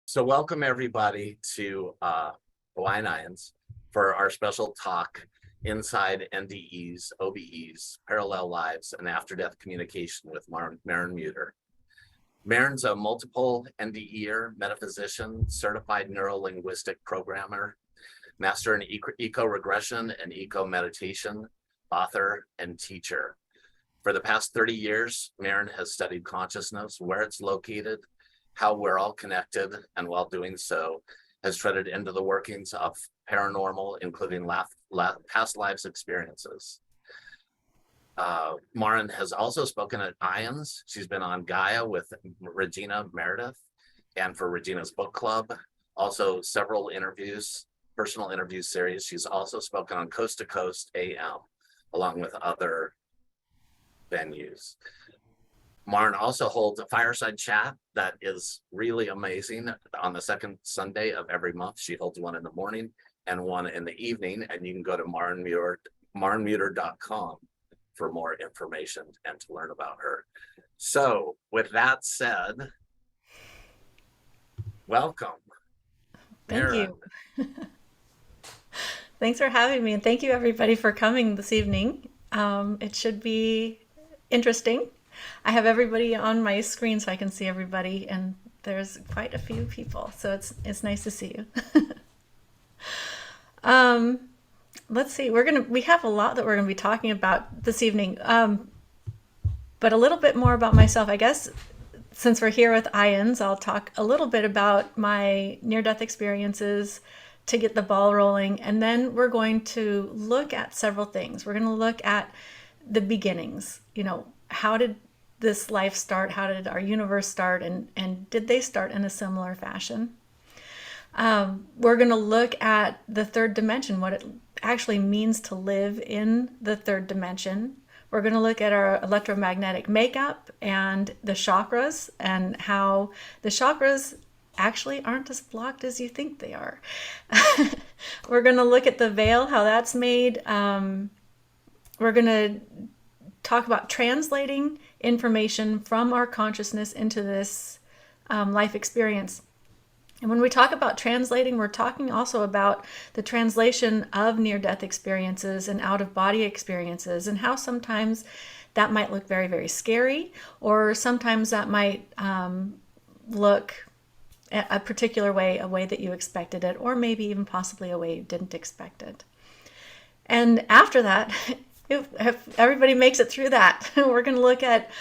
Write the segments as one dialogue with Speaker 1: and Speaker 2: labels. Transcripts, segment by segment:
Speaker 1: So welcome everybody to Hawaiian IANDS for our special talk, Inside NDEs, OBEs, Parallel Lives, and After-Death Communication with Maren Muter. Maren's a multiple NDE'r, metaphysician, certified neuro-linguistic programmer, master in eco-regression and eco-meditation, author, and teacher. For the past 30 years, Marin has studied consciousness, where it's located, how we're all connected, and while doing so, has treaded into the workings of paranormal, including past lives experiences. Maren has also spoken at IANDS. She's been on Gaia with Regina Meredith and for Regina's book club. Also several interviews, personal interview series. She's also spoken on Coast to Coast AM, along with other venues. Maren also holds a fireside chat that is really amazing on the second Sunday of every month. She holds one in the morning and one in the evening, and you can go to marenmuter.com for more information and to learn about her. So with that said, welcome.
Speaker 2: Thank you. Thanks for having me, and thank you everybody for coming this evening. It should be interesting. I have everybody on my screen so I can see everybody, and there's quite a few people, so it's nice to see you. Let's see. We have a lot that we're gonna be talking about this evening, but a little bit more about myself, I guess. Since we're here with IANDS, I'll talk a little bit about my near-death experiences to get the ball rolling, and then we're going to look at several things. We're going to look at the beginnings. How did this life start? How did our universe start? And did they start in a similar fashion? We're going to look at the third dimension, what it actually means to live in the third dimension. We're going to look at our electromagnetic makeup and the chakras, and how the chakras actually aren't as blocked as you think they are. We're going to look at the veil, how that's made. We're going to talk about translating information from our consciousness into this life experience. And when we talk about translating, we're talking also about the translation of near-death experiences and out-of-body experiences, and how sometimes that might look very, very scary, or sometimes that might look a particular way, a way that you expected it, or maybe even possibly a way you didn't expect it. And after that, if everybody makes it through that, we're going to look at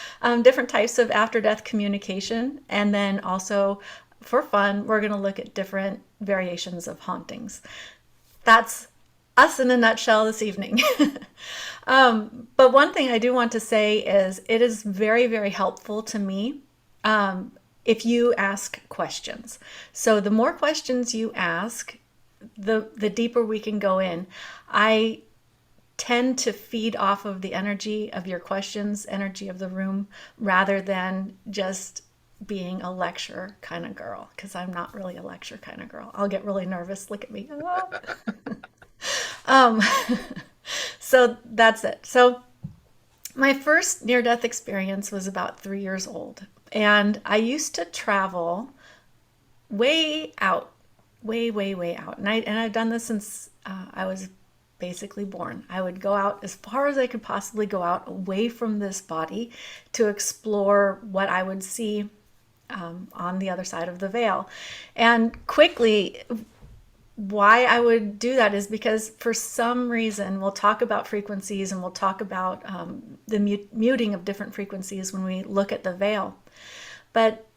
Speaker 2: different types of after-death communication, and then also, for fun, we're going to look at different variations of hauntings. That's us in a nutshell this evening. But one thing I do want to say is it is very, very helpful to me if you ask questions. So the more questions you ask, the deeper we can go in. I tend to feed off of the energy of your questions, energy of the room, rather than just being a lecture kind of girl, because I'm not really a lecture kind of girl. I'll get really nervous. Look at me. So that's it. So my first near-death experience was about 3 years old, and I used to travel way out, way out, and I've done this since I was basically born. I would go out as far as I could possibly go out, away from this body, to explore what I would see on the other side of the veil. And quickly, why I would do that is because for some reason, we'll talk about frequencies, and we'll talk about the muting of different frequencies when we look at the veil. But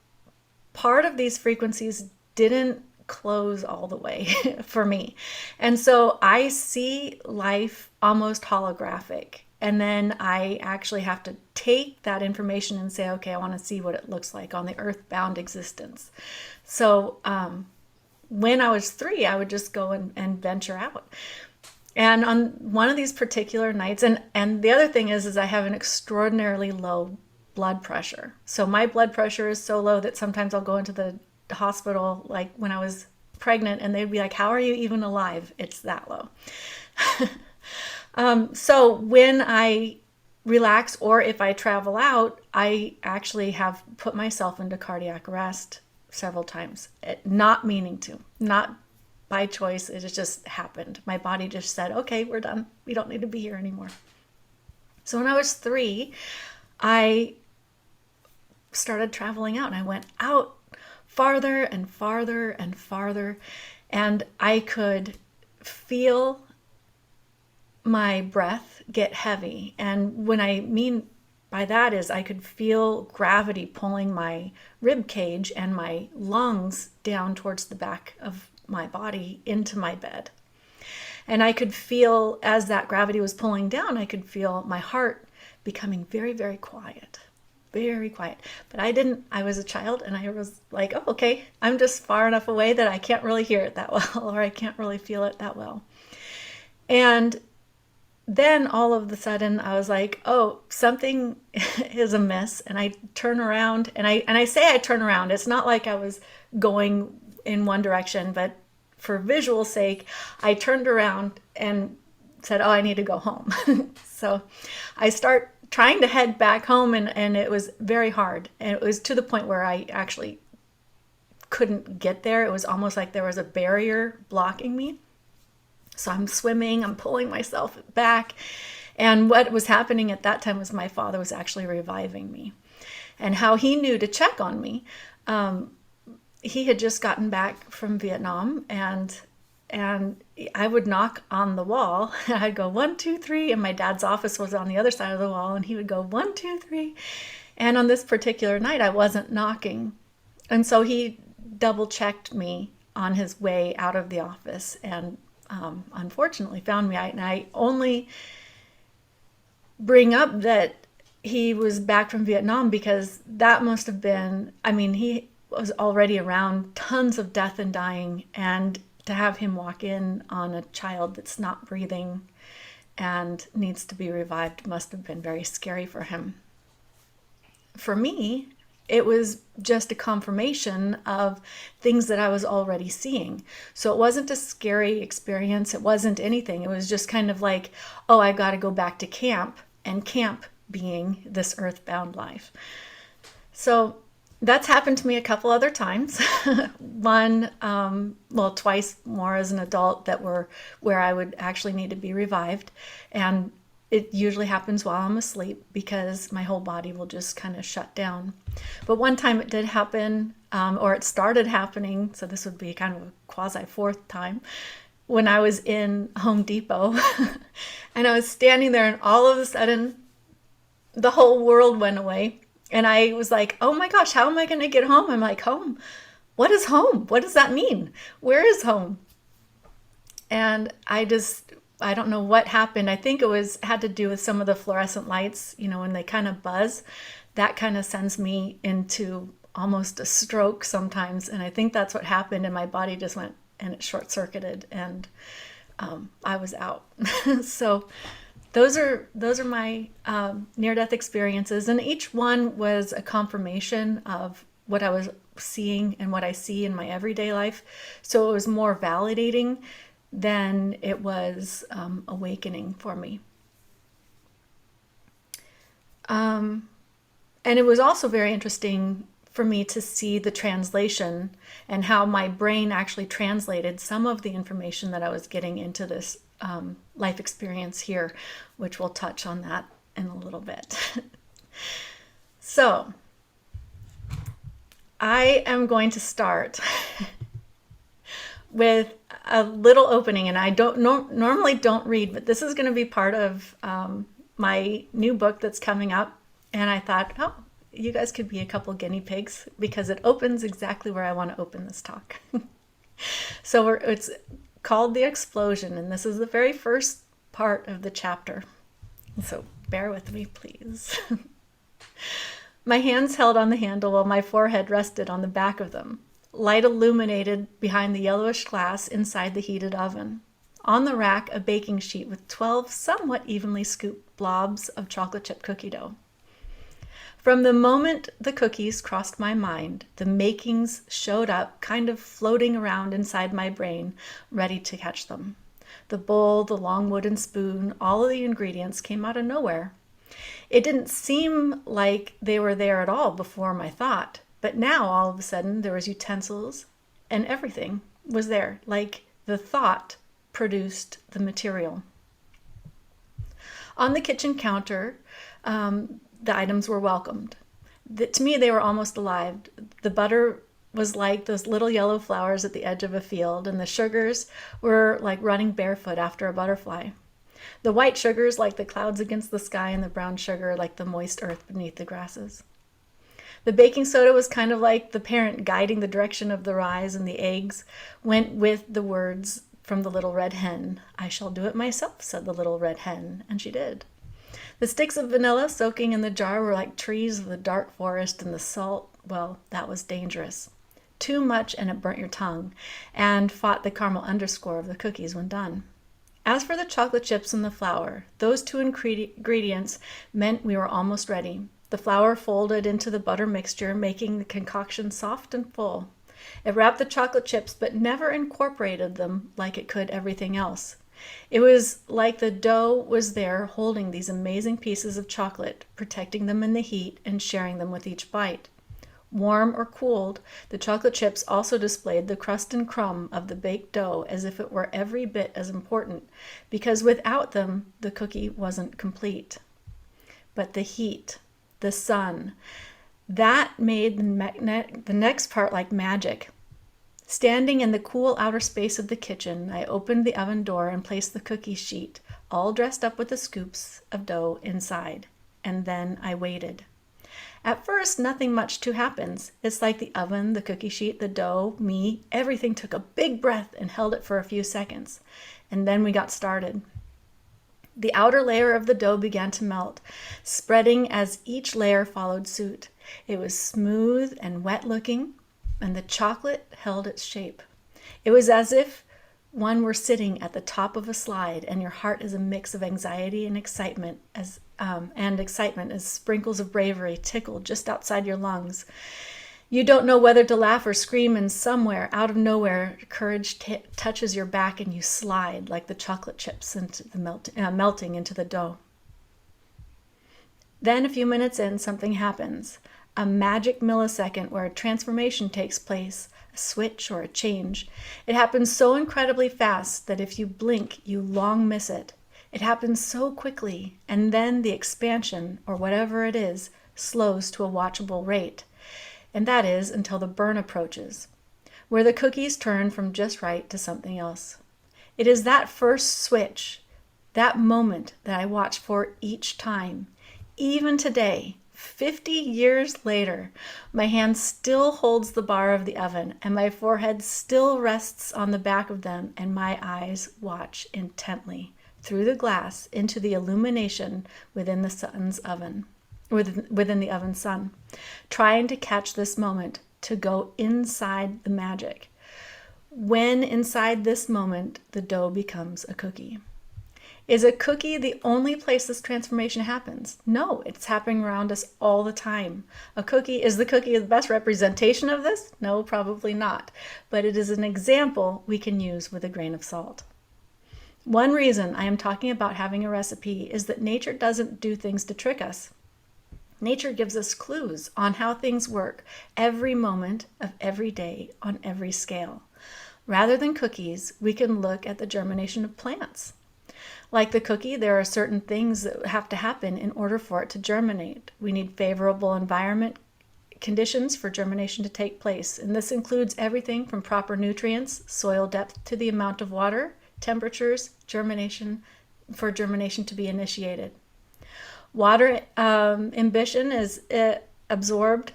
Speaker 2: part of these frequencies didn't close all the way for me. And so I see life almost holographic. And then I actually have to take that information and say, okay, I want to see what it looks like on the earthbound existence. So when I was 3, I would just go and venture out. And on one of these particular nights, and the other thing is I have an extraordinarily low blood pressure. So my blood pressure is so low that sometimes I'll go into the hospital, like when I was pregnant, and they'd be like, how are you even alive? It's that low. So when I relax, or if I travel out, I actually have put myself into cardiac arrest several times, not meaning to, not by choice. It just happened. My body just said, okay, we're done. We don't need to be here anymore. So when I was 3, I started traveling out, and I went out farther and farther and farther, and I could feel my breath get heavy. And when I mean by that is I could feel gravity pulling my rib cage and my lungs down towards the back of my body into my bed. And I could feel, as that gravity was pulling down, I could feel my heart becoming very, very quiet. Very quiet. But I was a child, and I was like, oh, okay, I'm just far enough away that I can't really hear it that well, or I can't really feel it that well. And then all of a sudden I was like, oh, something is amiss. And I turn around, and I say I turn around. It's not like I was going in one direction, but for visual sake, I turned around and said, oh, I need to go home. So I start trying to head back home, and it was very hard. And it was to the point where I actually couldn't get there. It was almost like there was a barrier blocking me. So I'm swimming, I'm pulling myself back. And what was happening at that time was my father was actually reviving me. And how he knew to check on me, he had just gotten back from Vietnam, and I would knock on the wall. I'd go 1, 2, 3, and my dad's office was on the other side of the wall, and he would go 1, 2, 3. And on this particular night, I wasn't knocking. And so he double checked me on his way out of the office, and unfortunately found me. And I only bring up that he was back from Vietnam because that must have been, he was already around tons of death and dying, and to have him walk in on a child that's not breathing and needs to be revived must have been very scary for him. For me, it was just a confirmation of things that I was already seeing. So it wasn't a scary experience. It wasn't anything. It was just kind of like, oh, I got to go back to camp, and camp being this earthbound life. So that's happened to me a couple other times. Twice more as an adult, that were where I would actually need to be revived. And it usually happens while I'm asleep because my whole body will just kind of shut down. But one time it did happen, or it started happening, so this would be kind of a quasi fourth time, when I was in Home Depot and I was standing there, and all of a sudden the whole world went away. And I was like, oh my gosh, how am I going to get home? I'm like, home? What is home? What does that mean? Where is home? And I don't know what happened. I think it had to do with some of the fluorescent lights, when they kind of buzz, that kind of sends me into almost a stroke sometimes. And I think that's what happened. And my body just went, and it short circuited, and I was out. So those are my near-death experiences. And each one was a confirmation of what I was seeing and what I see in my everyday life. So it was more validating than it was awakening for me. And it was also very interesting for me to see the translation and how my brain actually translated some of the information that I was getting into this life experience here, which we'll touch on that in a little bit. So I am going to start with a little opening, and I normally don't read, but this is going to be part of my new book that's coming up. And I thought, oh, you guys could be a couple guinea pigs because it opens exactly where I want to open this talk. So it's called The Explosion, and this is the very first part of the chapter. So bear with me, please. My hands held on the handle while my forehead rested on the back of them. Light illuminated behind the yellowish glass inside the heated oven. On the rack, a baking sheet with 12 somewhat evenly scooped blobs of chocolate chip cookie dough. From the moment the cookies crossed my mind, the makings showed up, kind of floating around inside my brain, ready to catch them. The bowl, the long wooden spoon, all of the ingredients came out of nowhere. It didn't seem like they were there at all before my thought. But now all of a sudden there was utensils and everything was there, like the thought produced the material. On the kitchen counter, the items were welcomed. To me, they were almost alive. The butter was like those little yellow flowers at the edge of a field, and the sugars were like running barefoot after a butterfly. The white sugars like the clouds against the sky, and the brown sugar like the moist earth beneath the grasses. The baking soda was kind of like the parent guiding the direction of the rise, and the eggs went with the words from the little red hen. "I shall do it myself," said the little red hen, and she did. The sticks of vanilla soaking in the jar were like trees of the dark forest, and the salt, well, that was dangerous. Too much and it burnt your tongue, and fought the caramel underscore of the cookies when done. As for the chocolate chips and the flour, those two ingredients meant we were almost ready. The flour folded into the butter mixture, making the concoction soft and full. It wrapped the chocolate chips, but never incorporated them like it could everything else. It was like the dough was there holding these amazing pieces of chocolate, protecting them in the heat and sharing them with each bite. Warm or cooled, the chocolate chips also displayed the crust and crumb of the baked dough as if it were every bit as important, because without them, the cookie wasn't complete. But the heat, the sun, that made the next part like magic. Standing in the cool outer space of the kitchen, I opened the oven door and placed the cookie sheet, all dressed up with the scoops of dough inside. And then I waited. At first, nothing much too happens. It's like the oven, the cookie sheet, the dough, me, everything took a big breath and held it for a few seconds. And then we got started. The outer layer of the dough began to melt, spreading as each layer followed suit. It was smooth and wet looking, and the chocolate held its shape. It was as if one were sitting at the top of a slide, and your heart is a mix of anxiety and excitement as sprinkles of bravery tickle just outside your lungs. You don't know whether to laugh or scream, and somewhere, out of nowhere, courage touches your back and you slide like the chocolate chips into the melting into the dough. Then a few minutes in, something happens. A magic millisecond where a transformation takes place, a switch or a change. It happens so incredibly fast that if you blink, you long miss it. It happens so quickly, and then the expansion, or whatever it is, slows to a watchable rate. And that is until the burn approaches, where the cookies turn from just right to something else. It is that first switch, that moment that I watch for each time. Even today, 50 years later, my hand still holds the bar of the oven, and my forehead still rests on the back of them, and my eyes watch intently through the glass into the illumination within the sun's oven, within the oven sun, trying to catch this moment, to go inside the magic. When inside this moment, the dough becomes a cookie. Is a cookie the only place this transformation happens? No, it's happening around us all the time. Is the cookie the best representation of this? No, probably not. But it is an example we can use with a grain of salt. One reason I am talking about having a recipe is that nature doesn't do things to trick us. Nature gives us clues on how things work every moment of every day on every scale. Rather than cookies, we can look at the germination of plants. Like the cookie, there are certain things that have to happen in order for it to germinate. We need favorable environment conditions for germination to take place, and this includes everything from proper nutrients, soil depth, to the amount of water, temperatures, for germination to be initiated. Water imbibition is absorbed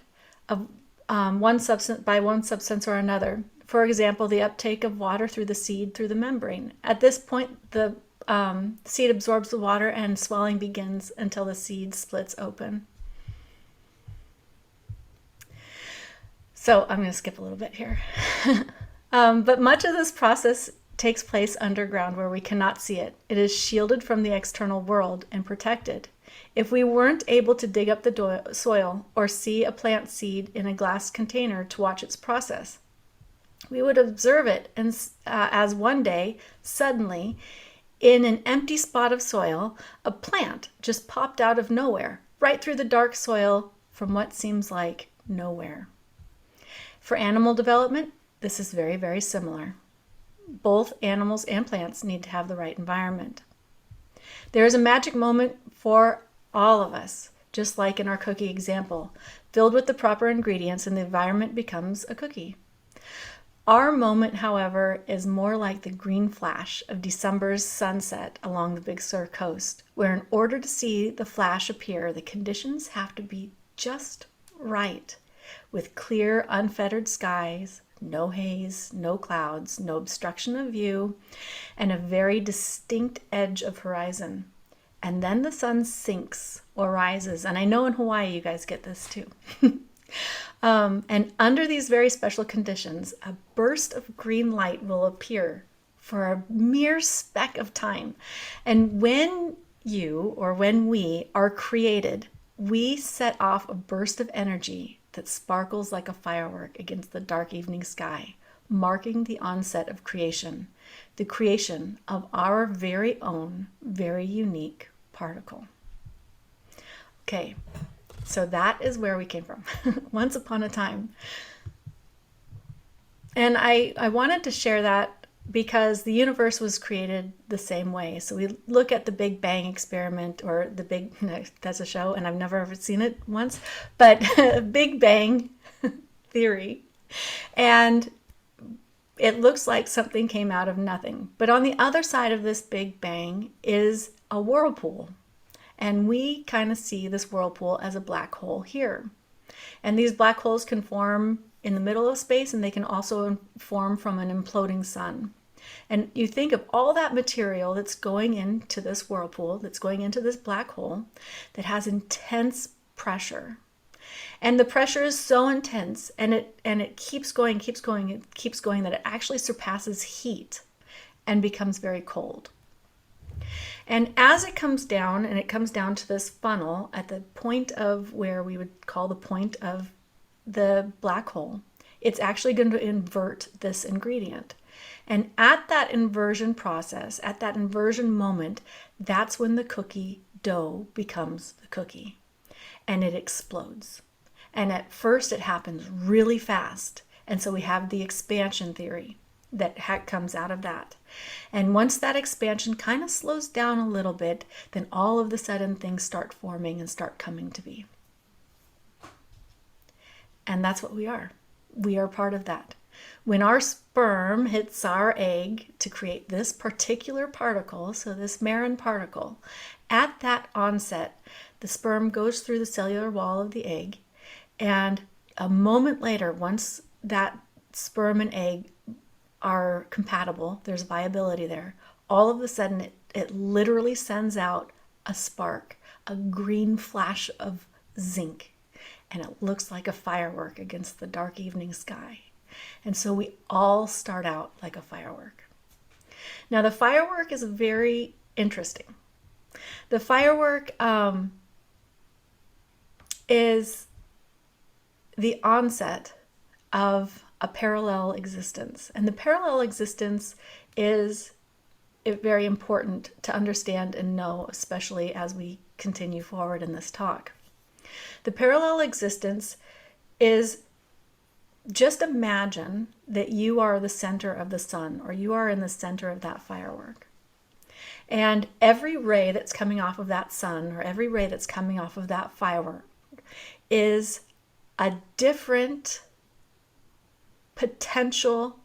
Speaker 2: one substance or another. For example, the uptake of water through the seed through the membrane. At this point, the seed absorbs the water and swelling begins until the seed splits open. So I'm going to skip a little bit here. But much of this process takes place underground where we cannot see it. It is shielded from the external world and protected. If we weren't able to dig up the soil or see a plant seed in a glass container to watch its process, we would observe it as one day, suddenly, in an empty spot of soil, a plant just popped out of nowhere, right through the dark soil from what seems like nowhere. For animal development, this is very, very similar. Both animals and plants need to have the right environment. There is a magic moment for all of us, just like in our cookie example, filled with the proper ingredients and the environment becomes a cookie. Our moment, however, is more like the green flash of December's sunset along the Big Sur coast, where in order to see the flash appear, the conditions have to be just right, with clear, unfettered skies, no haze, no clouds, no obstruction of view, and a very distinct edge of horizon. And then the sun sinks or rises, and I know in Hawaii you guys get this too. And under these very special conditions, a burst of green light will appear for a mere speck of time. And when you, or when we, are created, we set off a burst of energy that sparkles like a firework against the dark evening sky, marking the onset of creation, the creation of our very own, very unique particle. Okay. So that is where we came from, once upon a time. And I wanted to share that because the universe was created the same way. So we look at the Big Bang experiment, or the Big, no, that's a show and I've never ever seen it once, but Big Bang theory. And it looks like something came out of nothing. But on the other side of this Big Bang is a whirlpool. And we kind of see this whirlpool as a black hole here. And these black holes can form in the middle of space, and they can also form from an imploding sun. And you think of all that material that's going into this whirlpool, that's going into this black hole, that has intense pressure. And the pressure is so intense, and it keeps going, that it actually surpasses heat and becomes very cold. And as it comes down, and it comes down to this funnel at the point of where we would call the point of the black hole, it's actually going to invert this ingredient. And at that inversion process, at that inversion moment, that's when the cookie dough becomes the cookie. And it explodes. And at first it happens really fast. And so we have the expansion theory that comes out of that. And once that expansion kind of slows down a little bit, then all of a sudden things start forming and start coming to be. And that's what we are. We are part of that. When our sperm hits our egg to create this particular particle, so this Marin particle, at that onset, the sperm goes through the cellular wall of the egg, and a moment later, once that sperm and egg are compatible, there's viability there, all of a sudden it literally sends out a spark, a green flash of zinc, and it looks like a firework against the dark evening sky. And so we all start out like a firework. Now the firework is very interesting. The firework is the onset of a parallel existence. And the parallel existence is very important to understand and know, especially as we continue forward in this talk. The parallel existence is, just imagine that you are the center of the sun, or you are in the center of that firework. And every ray that's coming off of that sun, or every ray that's coming off of that firework, is a different potential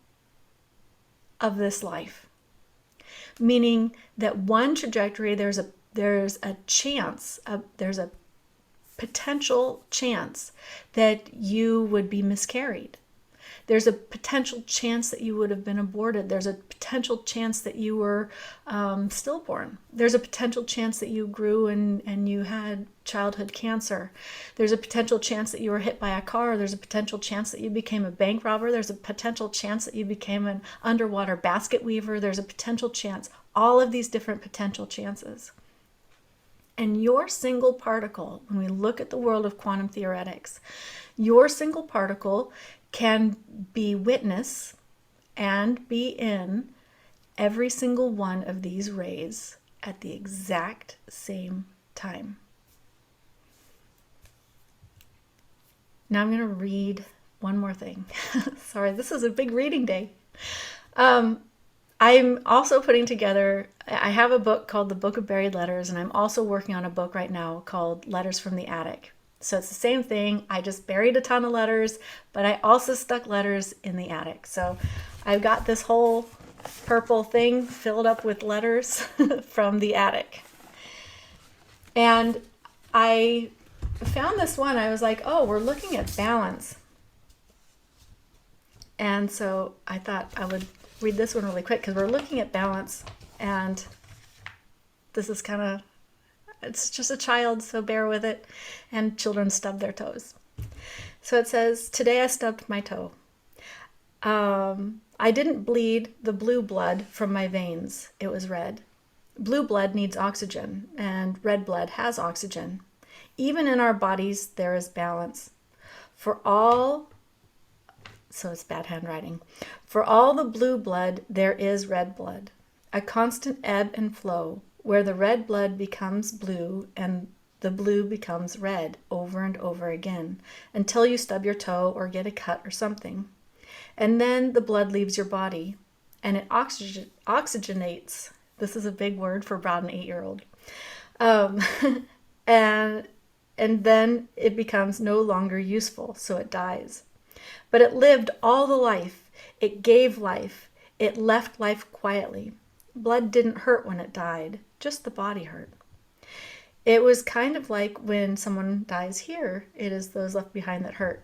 Speaker 2: of this life. Meaning that one trajectory, there's a potential chance that you would be miscarried. There's a potential chance that you would have been aborted. There's a potential chance that you were stillborn. There's a potential chance that you grew and you had childhood cancer. There's a potential chance that you were hit by a car. There's a potential chance that you became a bank robber. There's a potential chance that you became an underwater basket weaver. There's a potential chance. All of these different potential chances. And your single particle, when we look at the world of quantum theoretics, your single particle can be witness and be in every single one of these rays at the exact same time. Now I'm going to read one more thing. Sorry, this is a big reading day. I'm also putting together, I have a book called The Book of Buried Letters, and I'm also working on a book right now called Letters from the Attic. So it's the same thing. I just buried a ton of letters, but I also stuck letters in the attic. So I've got this whole purple thing filled up with letters from the attic. And I found this one. I was like, oh, we're looking at balance. And so I thought I would read this one really quick because we're looking at balance. And this is kind of, it's just a child, so bear with it. And children stub their toes. So it says, today I stubbed my toe. I didn't bleed the blue blood from my veins. It was red. Blue blood needs oxygen, and red blood has oxygen. Even in our bodies, there is balance. So it's bad handwriting. For all the blue blood, there is red blood. A constant ebb and flow, where the red blood becomes blue and the blue becomes red over and over again, until you stub your toe or get a cut or something. And then the blood leaves your body, and it oxygenates. This is a big word for about an 8-year-old. And then it becomes no longer useful, so it dies. But it lived all the life. It gave life. It left life quietly. Blood didn't hurt when it died, just the body hurt. It was kind of like when someone dies here, it is those left behind that hurt.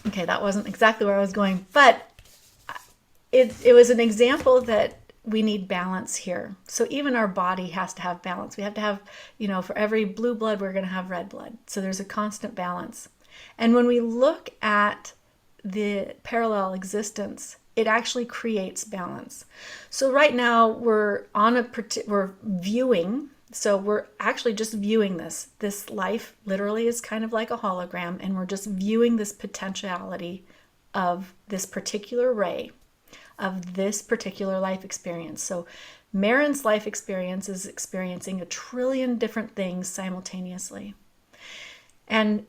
Speaker 2: Okay, that wasn't exactly where I was going, but it was an example that we need balance here. So even our body has to have balance. We have to have, for every blue blood, we're going to have red blood. So there's a constant balance. And when we look at the parallel existence, it actually creates balance. So right now we're viewing. So we're actually just viewing this. This life literally is kind of like a hologram, and we're just viewing this potentiality of this particular ray, of this particular life experience. So Marin's life experience is experiencing 1 trillion different things simultaneously. And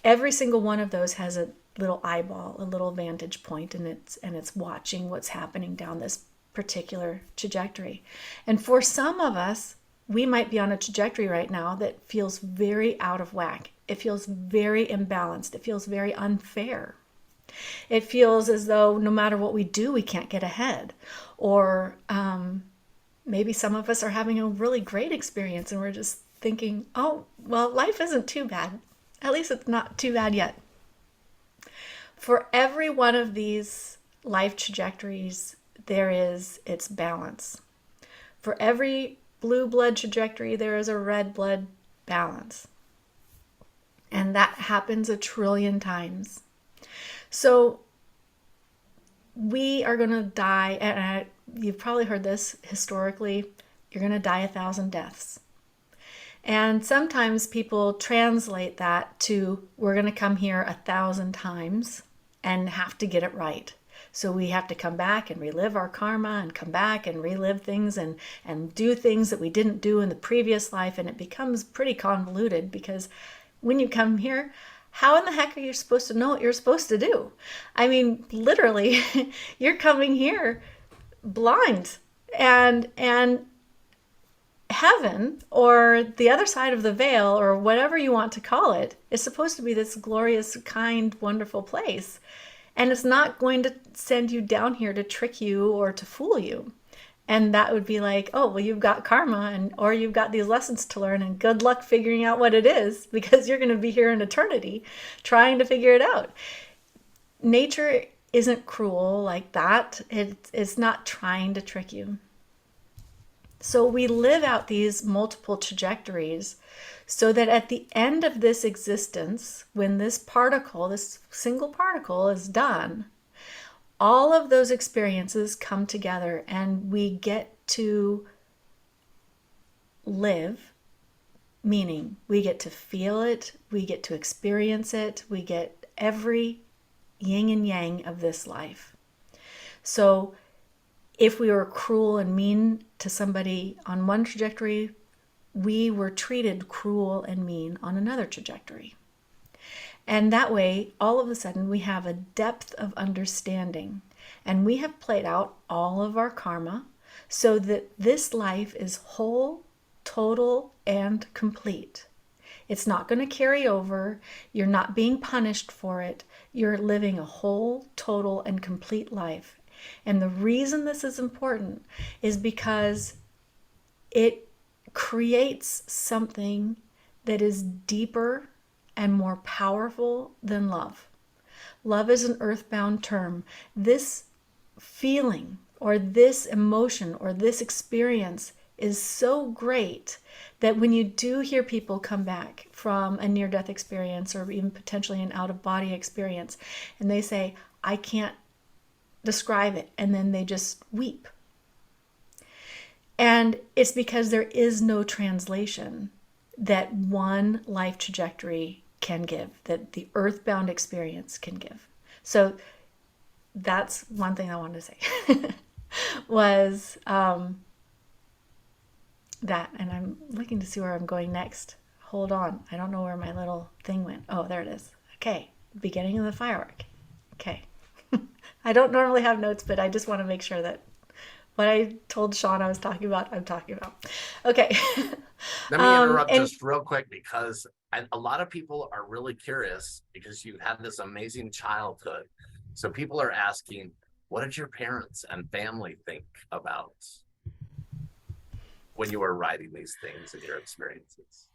Speaker 2: every single one of those has a little eyeball, a little vantage point, and it's watching what's happening down this particular trajectory. And for some of us, we might be on a trajectory right now that feels very out of whack. It feels very imbalanced. It feels very unfair. It feels as though no matter what we do, we can't get ahead. Or maybe some of us are having a really great experience and we're just thinking, oh, well, life isn't too bad. At least it's not too bad yet. For every one of these life trajectories, there is its balance. For every blue blood trajectory, there is a red blood balance. And that happens 1 trillion times. So we are going to die, and you've probably heard this historically, you're going to die 1,000 deaths. And sometimes people translate that to, we're going to come here 1,000 times and have to get it right. So we have to come back and relive our karma and come back and relive things and do things that we didn't do in the previous life. And it becomes pretty convoluted because when you come here, how in the heck are you supposed to know what you're supposed to do? I mean, literally, you're coming here blind, and heaven, or the other side of the veil, or whatever you want to call it, is supposed to be this glorious, kind, wonderful place. And it's not going to send you down here to trick you or to fool you. And that would be like, oh, well, you've got karma, or you've got these lessons to learn, and good luck figuring out what it is, because you're going to be here in eternity trying to figure it out. Nature isn't cruel like that. It's not trying to trick you. So we live out these multiple trajectories so that at the end of this existence, when this single particle is done, all of those experiences come together and we get to live, meaning we get to feel it, we get to experience it, we get every yin and yang of this life. So if we were cruel and mean to somebody on one trajectory, we were treated cruel and mean on another trajectory. And that way, all of a sudden, we have a depth of understanding. And we have played out all of our karma so that this life is whole, total, and complete. It's not going to carry over. You're not being punished for it. You're living a whole, total, and complete life. And the reason this is important is because it creates something that is deeper and more powerful than love. Love is an earthbound term. This feeling or this emotion or this experience is so great that when you do hear people come back from a near-death experience or even potentially an out-of-body experience, and they say, I can't describe it, and then they just weep. And it's because there is no translation that one life trajectory can give, that the earthbound experience can give. So that's one thing I wanted to say was that. And I'm looking to see where I'm going next. Hold on. I don't know where my little thing went. Oh, there it is. Okay. Beginning of the firework. Okay. I don't normally have notes, but I just want to make sure that what I told Shaun I was talking about, I'm talking about. Okay.
Speaker 1: Let me interrupt just real quick because a lot of people are really curious because you had this amazing childhood. So people are asking, what did your parents and family think about when you were writing these things and your experiences?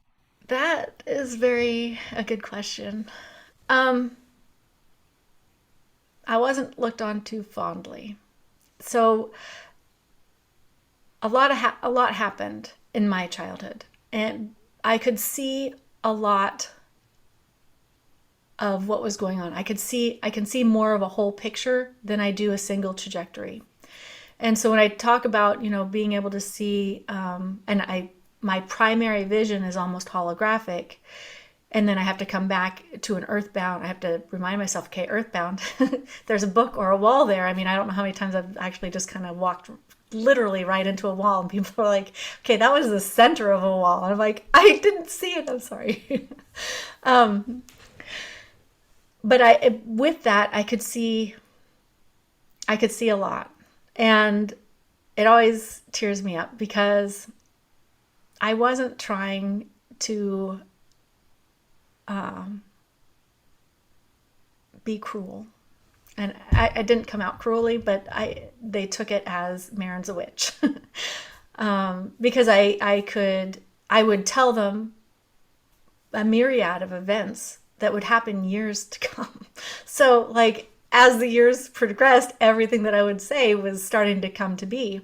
Speaker 2: That is a good question. I wasn't looked on too fondly. So a lot happened in my childhood, and I could see a lot of what was going on. I can see more of a whole picture than I do a single trajectory. And so when I talk about, being able to see, my primary vision is almost holographic, and then I have to come back to an earthbound. I have to remind myself, okay, earthbound, there's a book or a wall there. I mean, I don't know how many times I've actually just kind of walked literally right into a wall, and people are like, okay, that was the center of a wall. And I'm like, I didn't see it. I'm sorry. But with that, I could see a lot. And it always tears me up because I wasn't trying to be cruel. And I didn't come out cruelly, but they took it as Marin's a witch. Because I would tell them a myriad of events that would happen years to come. So like, as the years progressed, everything that I would say was starting to come to be.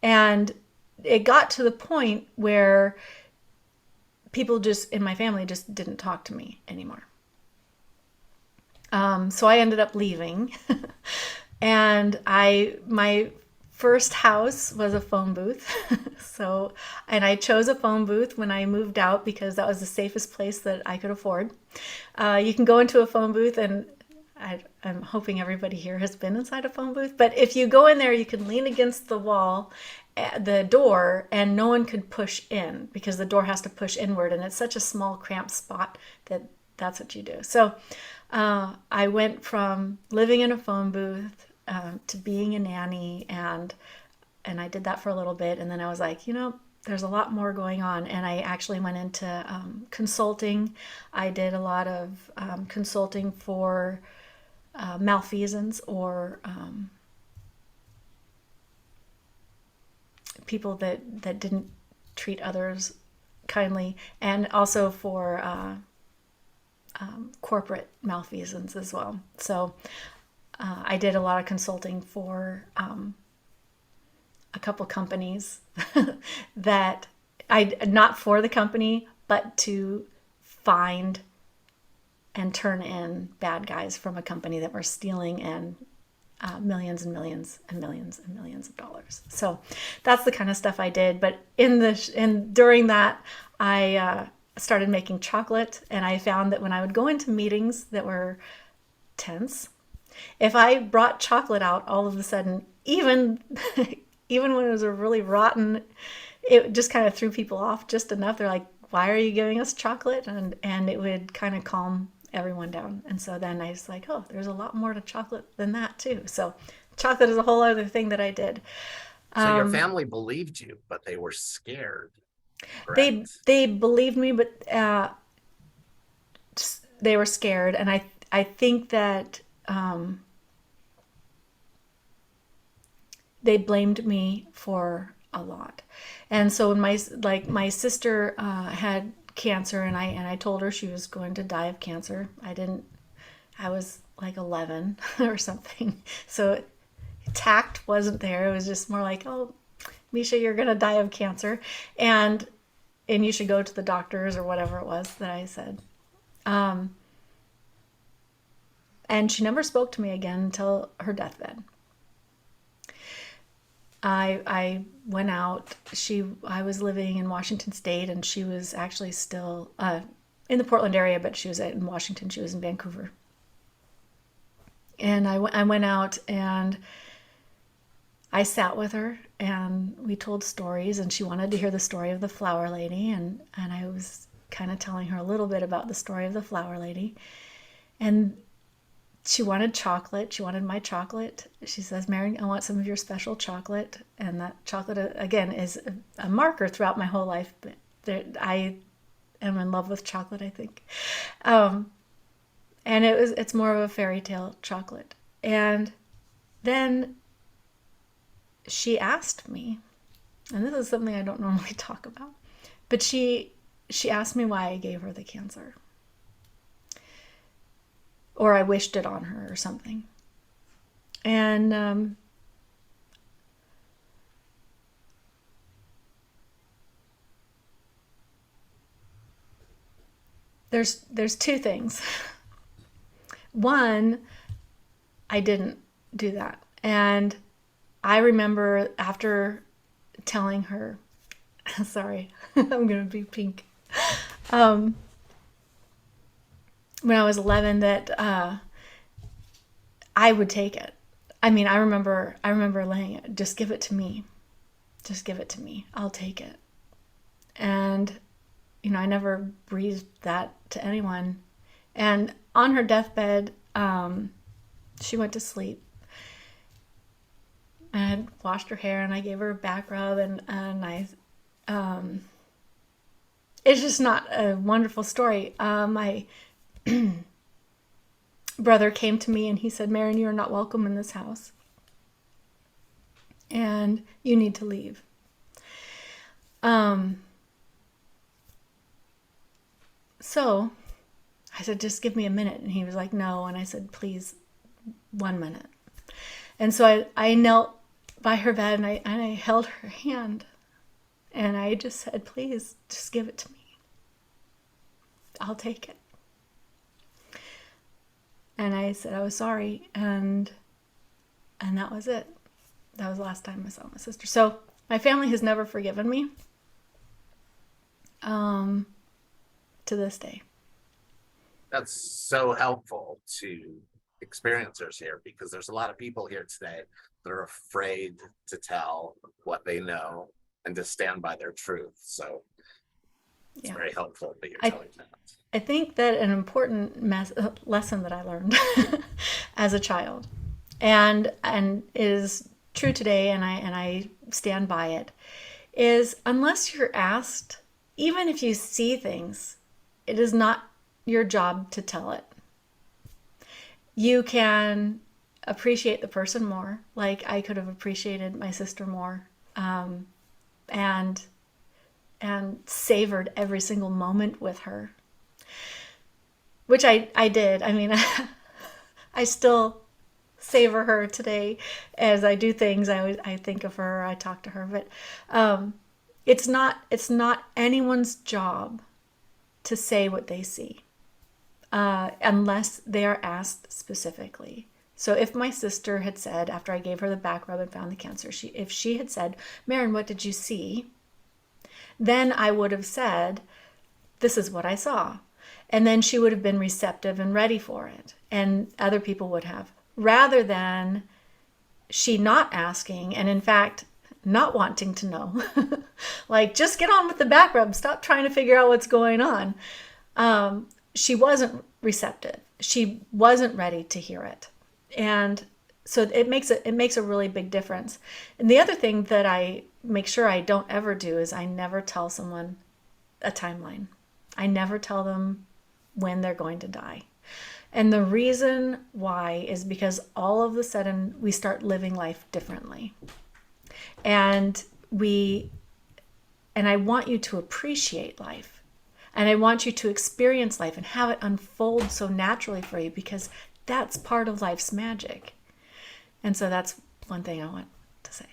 Speaker 2: And it got to the point where people in my family just didn't talk to me anymore. So I ended up leaving. And my first house was a phone booth. And I chose a phone booth when I moved out because that was the safest place that I could afford. You can go into a phone booth, and I'm hoping everybody here has been inside a phone booth, but if you go in there, you can lean against the wall, the door, and no one could push in because the door has to push inward, and it's such a small cramped spot that's what you do. So I went from living in a phone booth to being a nanny, and I did that for a little bit, and then I was like, there's a lot more going on, and I actually went into consulting. I did a lot of consulting for malfeasance or people that didn't treat others kindly, and also for corporate malfeasance as well. So I did a lot of consulting for a couple companies that not for the company, but to find and turn in bad guys from a company that were stealing and millions and millions and millions and millions of dollars. So that's the kind of stuff I did. But during that, I started making chocolate, and I found that when I would go into meetings that were tense, if I brought chocolate out, all of a sudden, even when it was a really rotten, it just kind of threw people off just enough. They're like, why are you giving us chocolate? And it would kind of calm everyone down. And so then I was like, oh, there's a lot more to chocolate than that too. So chocolate is a whole other thing that I did.
Speaker 1: So your family believed you, but they were scared, correct?
Speaker 2: They believed me, but they were scared, and I think that they blamed me for a lot. And so when my sister had cancer, and I told her she was going to die of cancer. I was like 11 or something, so tact wasn't there. It was just more like, oh, Misha, you're gonna die of cancer, and you should go to the doctors, or whatever it was that I said. And she never spoke to me again until her deathbed. I went out. I was living in Washington State, and she was actually still in the Portland area, but she was in Washington. She was in Vancouver. And I went out, and I sat with her, and we told stories, and she wanted to hear the story of the Flower Lady, and I was kind of telling her a little bit about the story of the Flower Lady. And she wanted chocolate. She wanted my chocolate. She says, Marin, I want some of your special chocolate. And that chocolate, again, is a marker throughout my whole life. But I am in love with chocolate, I think. And it's more of a fairy tale chocolate. And then she asked me, and this is something I don't normally talk about, but she asked me why I gave her the cancer. Or I wished it on her or something. And there's two things. One, I didn't do that. And I remember after telling her, sorry, I'm going to be pink. When I was 11, that I would take it. I mean, I remember laying it. Just give it to me. Just give it to me. I'll take it. And, I never breathed that to anyone. And on her deathbed, she went to sleep. And I had washed her hair, and I gave her a back rub, and I, it's just not a wonderful story. My brother came to me, and he said, Marin, you are not welcome in this house, and you need to leave. So I said, just give me a minute. And he was like, no. And I said, please, 1 minute. And so I knelt by her bed, and I held her hand, and I just said, please, just give it to me. I'll take it. And I said I was sorry, and that was it. That was the last time I saw my sister. So my family has never forgiven me, to this day.
Speaker 1: That's so helpful to experiencers here, because there's a lot of people here today that are afraid to tell what they know and to stand by their truth. So it's very helpful that you're telling that.
Speaker 2: I think that an important lesson that I learned as a child, and is true today, and I stand by it, is unless you're asked, even if you see things, it is not your job to tell it. You can appreciate the person more, like I could have appreciated my sister more, and savored every single moment with her, which I did. I mean, I still savor her today as I do things. I think of her, I talk to her, but it's not anyone's job to say what they see, unless they are asked specifically. So if my sister had said, after I gave her the back rub and found the cancer, if she had said, Marin, what did you see? Then I would have said, this is what I saw. And then she would have been receptive and ready for it. And other people would have. Rather than she not asking, and in fact, not wanting to know. Like, just get on with the back rub. Stop trying to figure out what's going on. She wasn't receptive. She wasn't ready to hear it. And so it makes a really big difference. And the other thing that I make sure I don't ever do is I never tell someone a timeline. I never tell them when they're going to die. And the reason why is because all of a sudden we start living life differently. And I want you to appreciate life. And I want you to experience life and have it unfold so naturally for you, because that's part of life's magic. And so that's one thing I want to say.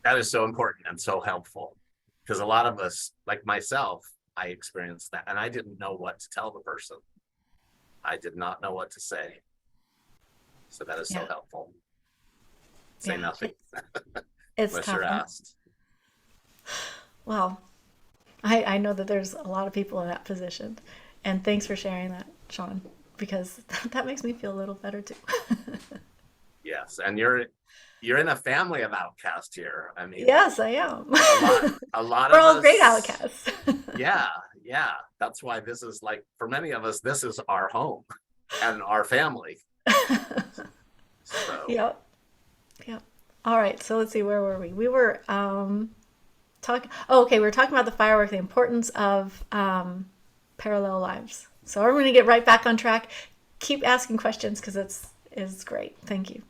Speaker 1: That is so important and so helpful, because a lot of us, like myself, I experienced that, and I didn't know what to tell the person. I did not know what to say. So that is so helpful. Say nothing.
Speaker 2: It's
Speaker 1: unless
Speaker 2: tough.
Speaker 1: You're asked.
Speaker 2: Well, I know that there's a lot of people in that position. And thanks for sharing that, Shaun, because that makes me feel a little better too.
Speaker 1: Yes, and you're in a family of outcasts here. I mean,
Speaker 2: yes, I am.
Speaker 1: a lot
Speaker 2: We're
Speaker 1: of
Speaker 2: all
Speaker 1: us,
Speaker 2: great outcasts.
Speaker 1: yeah. That's why this is, like, for many of us, this is our home and our family. So.
Speaker 2: Yep. All right. So let's see, where were we? We were talking. Oh, okay. We were talking about the firework, the importance of parallel lives. So we're going to get right back on track. Keep asking questions because it's great. Thank you.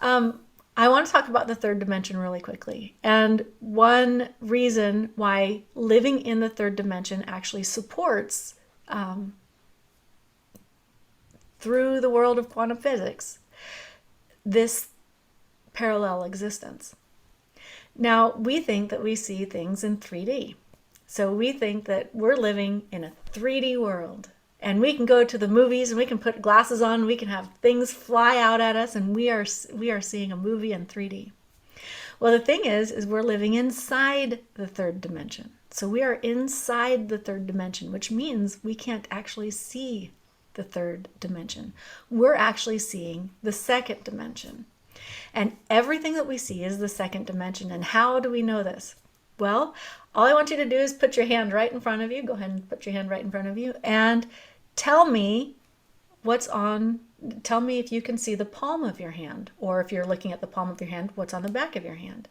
Speaker 2: I want to talk about the third dimension really quickly. And one reason why living in the third dimension actually supports, through the world of quantum physics, this parallel existence. Now, we think that we see things in 3D. So we think that we're living in a 3D world. And we can go to the movies and we can put glasses on, and we can have things fly out at us, and we are seeing a movie in 3D. Well, the thing is we're living inside the third dimension. So we are inside the third dimension, which means we can't actually see the third dimension. We're actually seeing the second dimension. And everything that we see is the second dimension. And how do we know this? Well, all I want you to do is put your hand right in front of you. Go ahead and put your hand right in front of you and tell me tell me if you can see the palm of your hand, or if you're looking at the palm of your hand, what's on the back of your hand.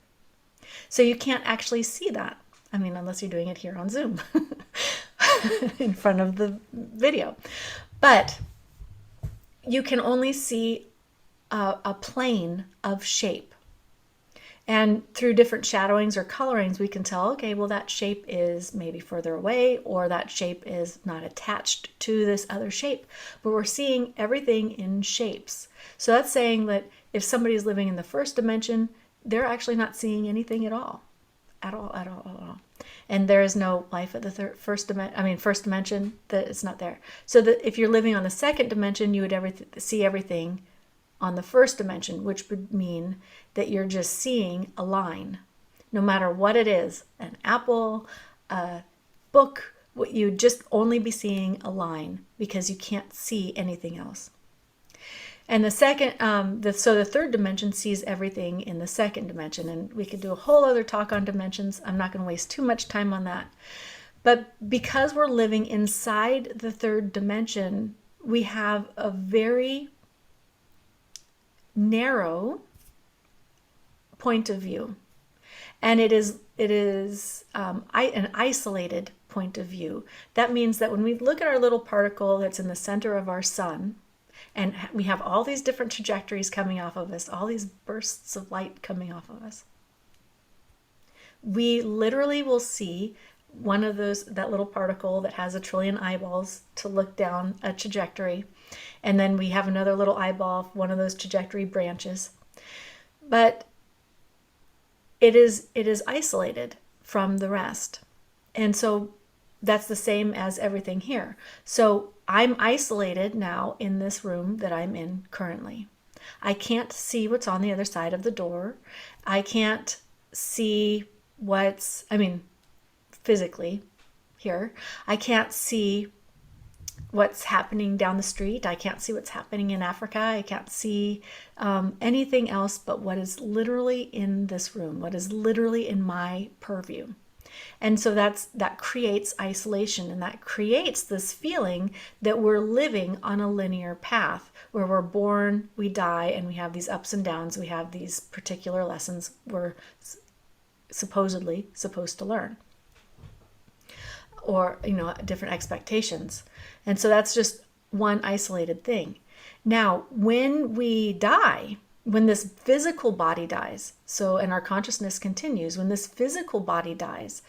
Speaker 2: So you can't actually see that. I mean, unless you're doing it here on Zoom in front of the video. But you can only see a plane of shape. And through different shadowings or colorings, we can tell, okay, well, that shape is maybe further away, or that shape is not attached to this other shape. But we're seeing everything in shapes. So that's saying that if somebody's living in the first dimension, they're actually not seeing anything at all. At all. And there is no life at the first dimension, that it's not there. So that if you're living on the second dimension, you would see everything on the first dimension, which would mean that you're just seeing a line, no matter what it is, an apple, a book, you'd just only be seeing a line because you can't see anything else. And the second, so the third dimension sees everything in the second dimension, and we could do a whole other talk on dimensions. I'm not going to waste too much time on that. But because we're living inside the third dimension, we have a very narrow point of view, and it is an isolated point of view. That means that when we look at our little particle that's in the center of our sun, and we have all these different trajectories coming off of us, all these bursts of light coming off of us, we literally will see one of that little particle that has 1 trillion eyeballs to look down a trajectory. And then we have another little eyeball, one of those trajectory branches. But it is isolated from the rest. And so that's the same as everything here. So I'm isolated now in this room that I'm in currently. I can't see what's on the other side of the door. I can't see physically here. I can't see what's happening down the street. I can't see what's happening in Africa. I can't see anything else but what is literally in this room, what is literally in my purview. And so that creates isolation, and that creates this feeling that we're living on a linear path where we're born, we die, and we have these ups and downs. We have these particular lessons we're supposedly supposed to learn, or different expectations. And so that's just one isolated thing. Now, when we die, when this physical body dies, and our consciousness continues, when this physical body dies,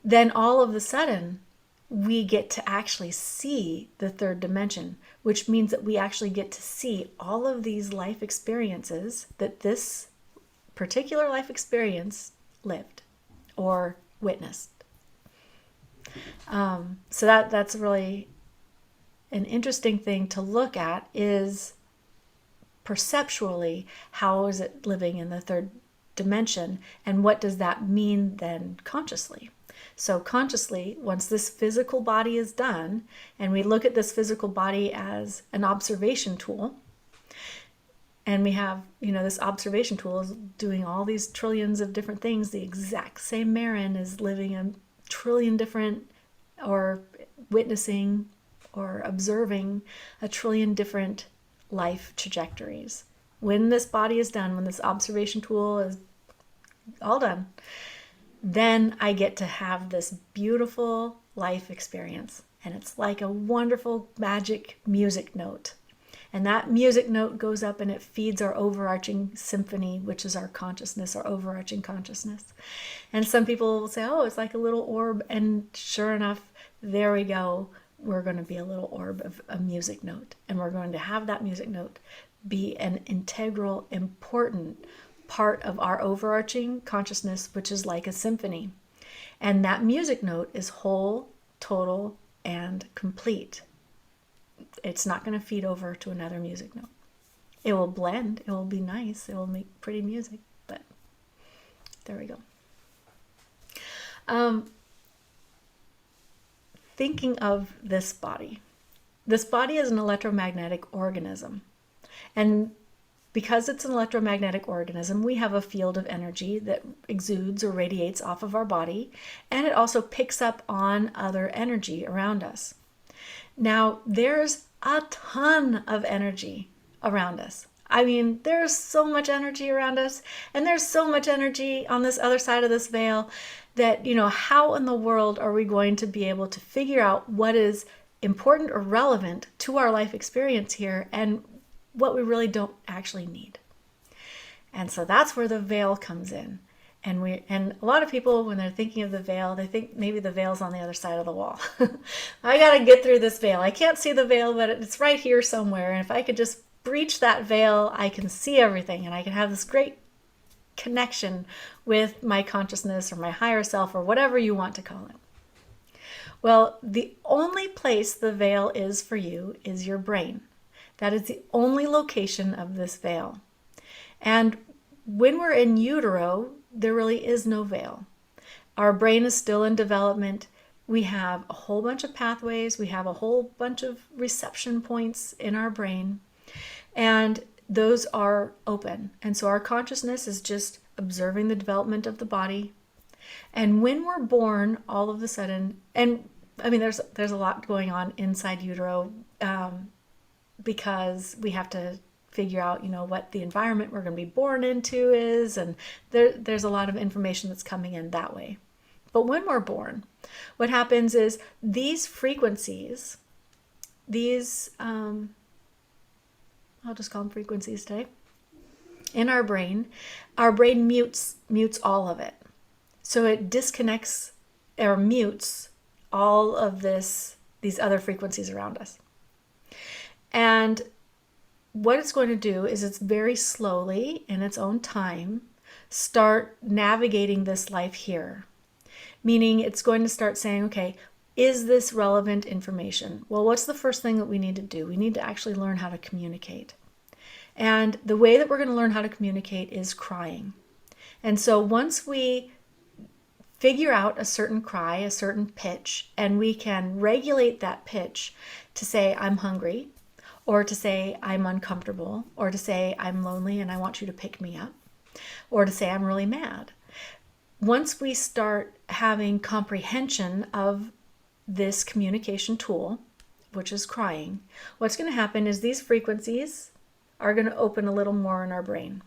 Speaker 2: then all of a sudden we get to actually see the third dimension, which means that we actually get to see all of these life experiences that this particular life experience lived or witnessed. So that's really an interesting thing to look at, is perceptually, how is it living in the third dimension, and what does that mean then consciously? So consciously, once this physical body is done, and we look at this physical body as an observation tool, and we have, this observation tool is doing all these trillions of different things. The exact same Marin is living a trillion different, or witnessing or observing a trillion different life trajectories. When this body is done, when this observation tool is all done, then I get to have this beautiful life experience. And it's like a wonderful magic music note. And that music note goes up and it feeds our overarching symphony, which is our consciousness, our overarching consciousness. And some people will say, oh, it's like a little orb. And sure enough, there we go. We're going to be a little orb of a music note. And we're going to have that music note be an integral, important part of our overarching consciousness, which is like a symphony. And that music note is whole, total, and complete. It's not going to feed over to another music note. It will blend. It will be nice. It will make pretty music. But there we go. Thinking of this body. This body is an electromagnetic organism. And because it's an electromagnetic organism, we have a field of energy that exudes or radiates off of our body, and it also picks up on other energy around us. Now, there's a ton of energy around us. I mean, there's so much energy around us, and there's so much energy on this other side of this veil that, how in the world are we going to be able to figure out what is important or relevant to our life experience here and what we really don't actually need? And so that's where the veil comes in. And a lot of people, when they're thinking of the veil, they think maybe the veil's on the other side of the wall. I got to get through this veil. I can't see the veil, but it's right here somewhere. And if I could just breach that veil, I can see everything, and I can have this great connection with my consciousness or my higher self or whatever you want to call it. Well, the only place the veil is for you is your brain. That is the only location of this veil. And when we're in utero, there really is no veil. Our brain is still in development. We have a whole bunch of pathways. We have a whole bunch of reception points in our brain. And those are open. And so our consciousness is just observing the development of the body. And when we're born, all of a sudden, and I mean, there's a lot going on inside utero, because we have to figure out, what the environment we're going to be born into is, and there's a lot of information that's coming in that way. But when we're born, what happens is these frequencies, I'll just call them frequencies today, in our brain mutes all of it. So it disconnects or mutes all of these other frequencies around us. And what it's going to do is it's very slowly, in its own time, start navigating this life here. Meaning it's going to start saying, okay, is this relevant information? Well, what's the first thing that we need to do? We need to actually learn how to communicate. And the way that we're going to learn how to communicate is crying. And so once we figure out a certain cry, a certain pitch, and we can regulate that pitch to say, I'm hungry, or to say, I'm uncomfortable, or to say, I'm lonely and I want you to pick me up, or to say, I'm really mad. once we start having comprehension of this communication tool, which is crying, what's going to happen is these frequencies are going to open a little more in our brain,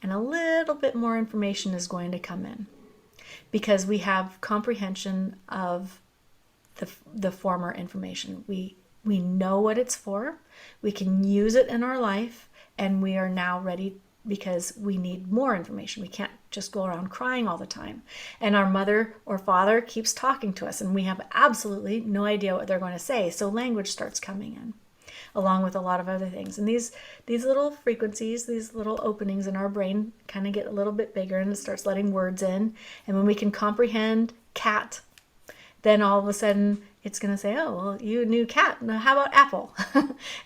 Speaker 2: and a little bit more information is going to come in because we have comprehension of the former information. We know what it's for, we can use it in our life, and we are now ready because we need more information. We can't just go around crying all the time. And our mother or father keeps talking to us, and we have absolutely no idea what they're going to say. So language starts coming in, along with a lot of other things. And these little frequencies, these little openings in our brain kind of get a little bit bigger, and it starts letting words in. And when we can comprehend cat, then all of a sudden it's going to say, oh, well, you knew cat. Now how about apple?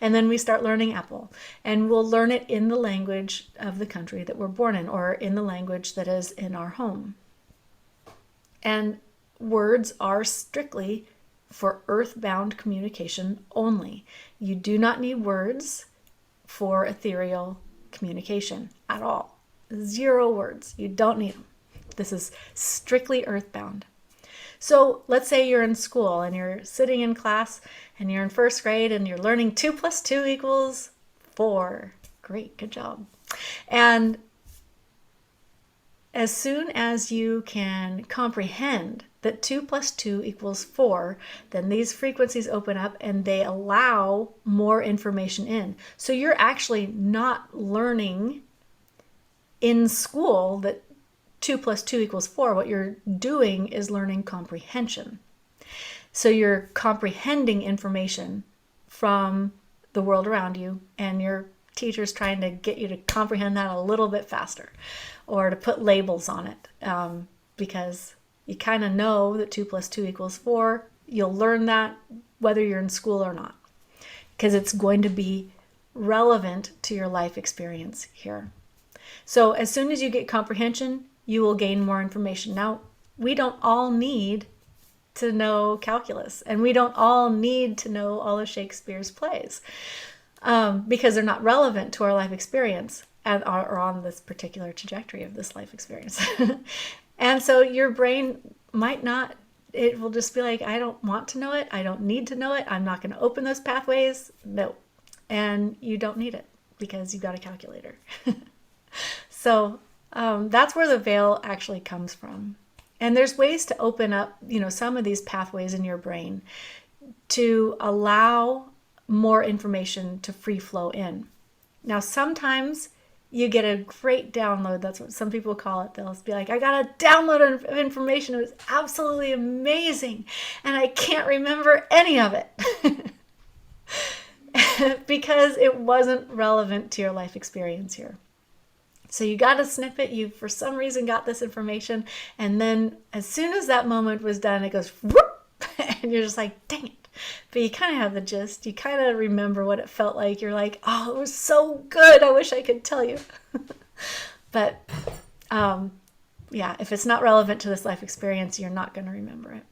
Speaker 2: And then we start learning apple. And we'll learn it in the language of the country that we're born in, or in the language that is in our home. And words are strictly for earthbound communication only. You do not need words for ethereal communication at all. 0 words. You don't need them. This is strictly earthbound. So let's say you're in school and you're sitting in class and you're in first grade and you're learning 2 + 2 = 4. Great, good job. And as soon as you can comprehend that 2 + 2 = 4, then these frequencies open up and they allow more information in. So you're actually not learning in school that 2 + 2 = 4. What you're doing is learning comprehension. So you're comprehending information from the world around you, and your teacher's trying to get you to comprehend that a little bit faster, or to put labels on it, because you kind of know that 2 + 2 = 4. You'll learn that whether you're in school or not, because it's going to be relevant to your life experience here. So as soon as you get comprehension, you will gain more information. Now, we don't all need to know calculus, and we don't all need to know all of Shakespeare's plays, because they're not relevant to our life experience and are on this particular trajectory of this life experience. And so your brain might not, it will just be like, I don't want to know it. I don't need to know it. I'm not going to open those pathways. No. And you don't need it because you've got a calculator. So that's where the veil actually comes from. And there's ways to open up, some of these pathways in your brain to allow more information to free flow in. Now, sometimes you get a great download. That's what some people call it. They'll be like, I got a download of information. It was absolutely amazing. And I can't remember any of it because it wasn't relevant to your life experience here. So you got a snippet, you for some reason got this information, and then as soon as that moment was done, it goes whoop, and you're just like, dang it. But you kind of have the gist. You kind of remember what it felt like. You're like, oh, it was so good. I wish I could tell you. But yeah, if it's not relevant to this life experience, you're not going to remember it,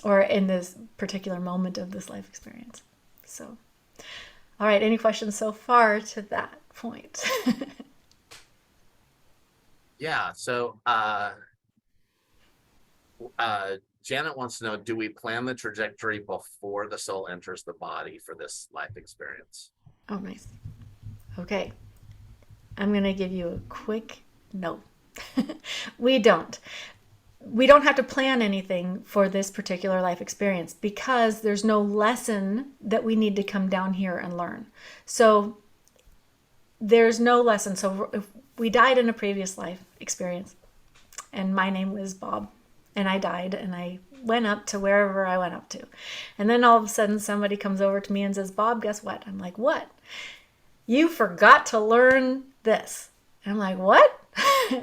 Speaker 2: or in this particular moment of this life experience. So, all right, any questions so far to that point?
Speaker 1: Yeah, so Janet wants to know, do we plan the trajectory before the soul enters the body for this life experience?
Speaker 2: Oh, nice. Okay. I'm going to give you a quick no. We don't. We don't have to plan anything for this particular life experience because there's no lesson that we need to come down here and learn. So there's no lesson. So if we died in a previous life experience, and my name was Bob, and I died, and I went up to wherever I went up to. And then all of a sudden somebody comes over to me and says, Bob, guess what? I'm like, what? You forgot to learn this. And I'm like, what?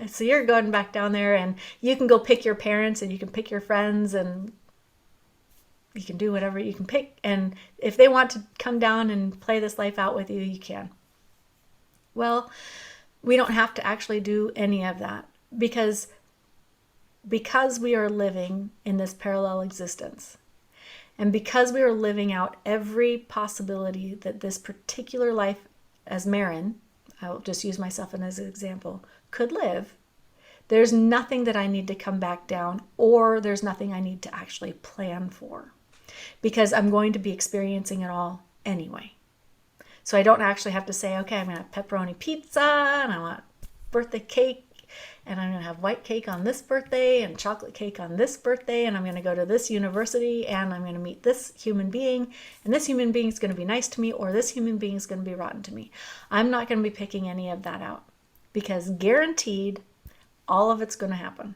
Speaker 2: So you're going back down there, and you can go pick your parents, and you can pick your friends, and you can do whatever you can pick. And if they want to come down and play this life out with you, you can. Well, we don't have to actually do any of that because we are living in this parallel existence, and because we are living out every possibility that this particular life as Marin, I'll just use myself as an example, could live, There's nothing that I need to come back down, or there's nothing I need to actually plan for, because I'm going to be experiencing it all anyway. So I don't actually have to say, okay, I'm going to have pepperoni pizza and I want birthday cake, and I'm going to have white cake on this birthday and chocolate cake on this birthday, and I'm going to go to this university and I'm going to meet this human being, and this human being is going to be nice to me, or this human being is going to be rotten to me. I'm not going to be picking any of that out, because guaranteed all of it's going to happen.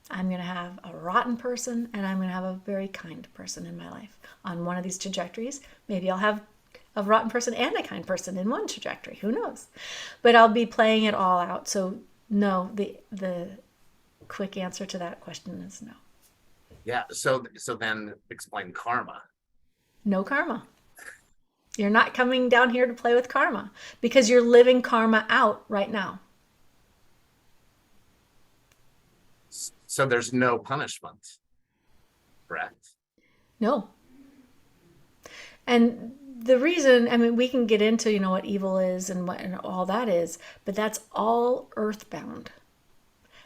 Speaker 2: I'm going to have a rotten person and I'm going to have a very kind person in my life on one of these trajectories. Maybe I'll have a rotten person and a kind person in one trajectory. Who knows? But I'll be playing it all out. So no, the quick answer to that question is no.
Speaker 1: Yeah. So then explain karma.
Speaker 2: No karma. You're not coming down here to play with karma, because you're living karma out right now.
Speaker 1: So there's no punishment, correct?
Speaker 2: No. And the reason, I mean, we can get into, what evil is and what and all that is, but that's all earthbound.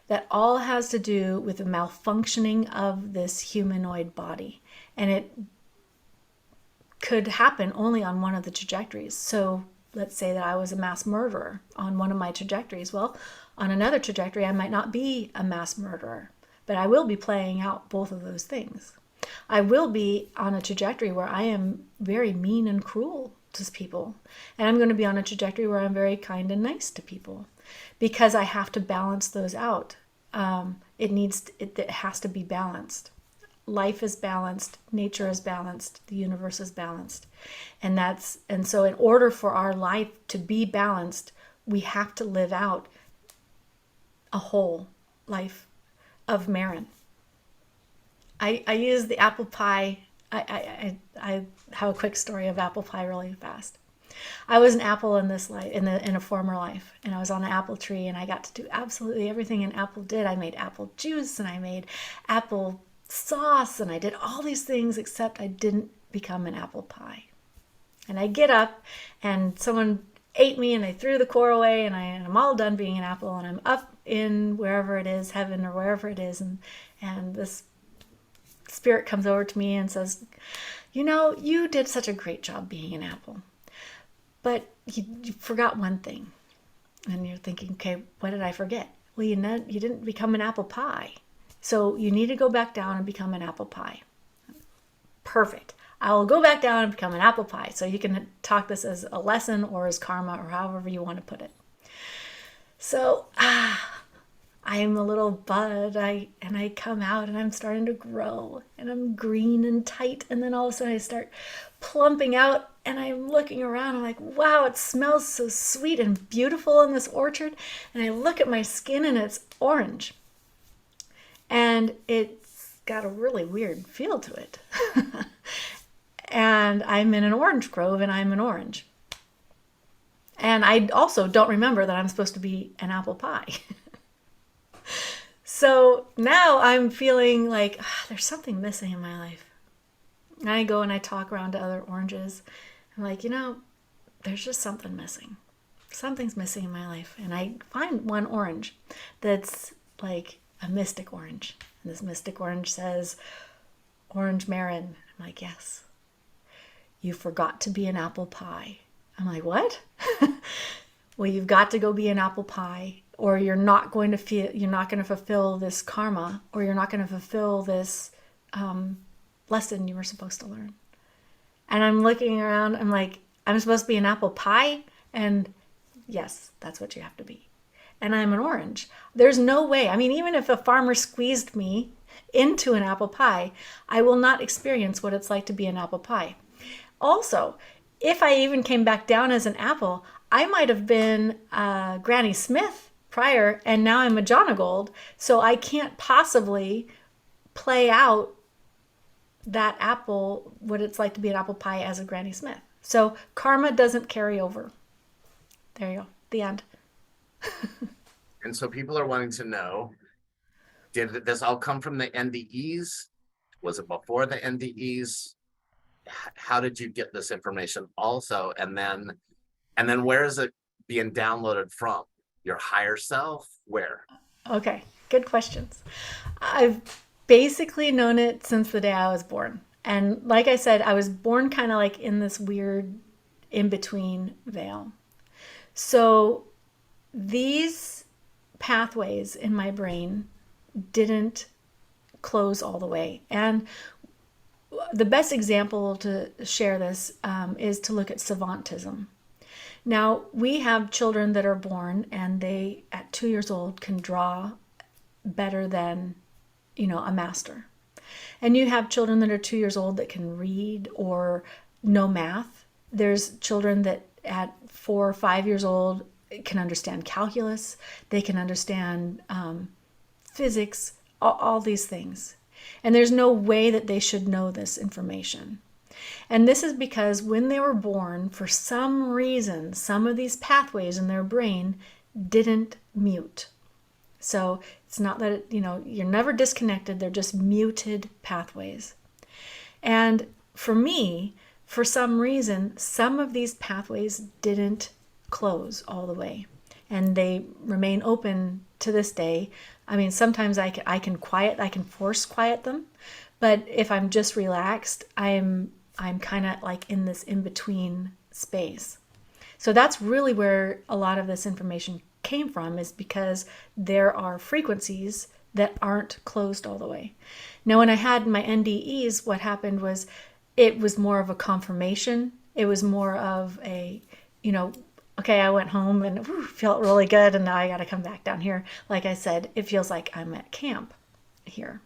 Speaker 2: That all has to do with the malfunctioning of this humanoid body. And it could happen only on one of the trajectories. So let's say that I was a mass murderer on one of my trajectories. Well, on another trajectory, I might not be a mass murderer, but I will be playing out both of those things. I will be on a trajectory where I am very mean and cruel to people. And I'm going to be on a trajectory where I'm very kind and nice to people, because I have to balance those out. It has to be balanced. Life is balanced, nature is balanced, the universe is balanced. And so in order for our life to be balanced, we have to live out a whole life of Marin. I use the apple pie. I have a quick story of apple pie really fast. I was an apple in this life, in a former life, and I was on an apple tree, and I got to do absolutely everything an apple did. I made apple juice, and I made apple sauce, and I did all these things, except I didn't become an apple pie. And I get up, and someone ate me, and they threw the core away, and I'm all done being an apple, and I'm up in wherever it is, heaven or wherever it is, and this spirit comes over to me and says, you did such a great job being an apple, but you forgot one thing. And you're thinking, okay, what did I forget? Well, you didn't become an apple pie. So you need to go back down and become an apple pie. Perfect. I will go back down and become an apple pie. So you can talk this as a lesson or as karma or however you want to put it. So, I am a little bud, and I come out and I'm starting to grow, and I'm green and tight, and then all of a sudden I start plumping out, and I'm looking around, I'm like, wow, it smells so sweet and beautiful in this orchard, and I look at my skin and it's orange, and it's got a really weird feel to it. And I'm in an orange grove, and I'm an orange. And I also don't remember that I'm supposed to be an apple pie. So now I'm feeling like there's something missing in my life. And I go and I talk around to other oranges. I'm like, there's just something missing. Something's missing in my life. And I find one orange that's like a mystic orange. And this mystic orange says, Orange Marin. I'm like, yes. You forgot to be an apple pie. I'm like, what? Well, you've got to go be an apple pie, or you're not going to fulfill this karma, or you're not going to fulfill this lesson you were supposed to learn. And I'm looking around, I'm like, I'm supposed to be an apple pie? And yes, that's what you have to be. And I'm an orange. There's no way. I mean, even if a farmer squeezed me into an apple pie, I will not experience what it's like to be an apple pie. Also, if I even came back down as an apple, I might have been Granny Smith prior, and now I'm a Jonagold, so I can't possibly play out that apple, what it's like to be an apple pie as a Granny Smith. So karma doesn't carry over. There you go. The end.
Speaker 1: And so people are wanting to know, did this all come from the NDEs? Was it before the NDEs? How did you get this information also? And then where is it being downloaded from? Your higher self? Where?
Speaker 2: Okay, good questions. I've basically known it since the day I was born. And like I said, I was born kind of like in this weird in between veil. So these pathways in my brain didn't close all the way. And the best example to share this is to look at savantism. Now, we have children that are born and they, at 2 years old, can draw better than, a master. And you have children that are 2 years old that can read or know math. There's children that at 4 or 5 years old can understand calculus. They can understand physics, all these things. And there's no way that they should know this information. And this is because when they were born, for some reason, some of these pathways in their brain didn't mute. So it's not that, you're never disconnected, they're just muted pathways. And for me, for some reason, some of these pathways didn't close all the way. And they remain open to this day. I mean, sometimes I can force quiet them. But if I'm just relaxed, I'm kind of like in this in-between space. So that's really where a lot of this information came from, is because there are frequencies that aren't closed all the way. Now, when I had my NDEs, what happened was it was more of a confirmation. It was more of a, okay, I went home and felt really good, and now I got to come back down here. Like I said, it feels like I'm at camp here.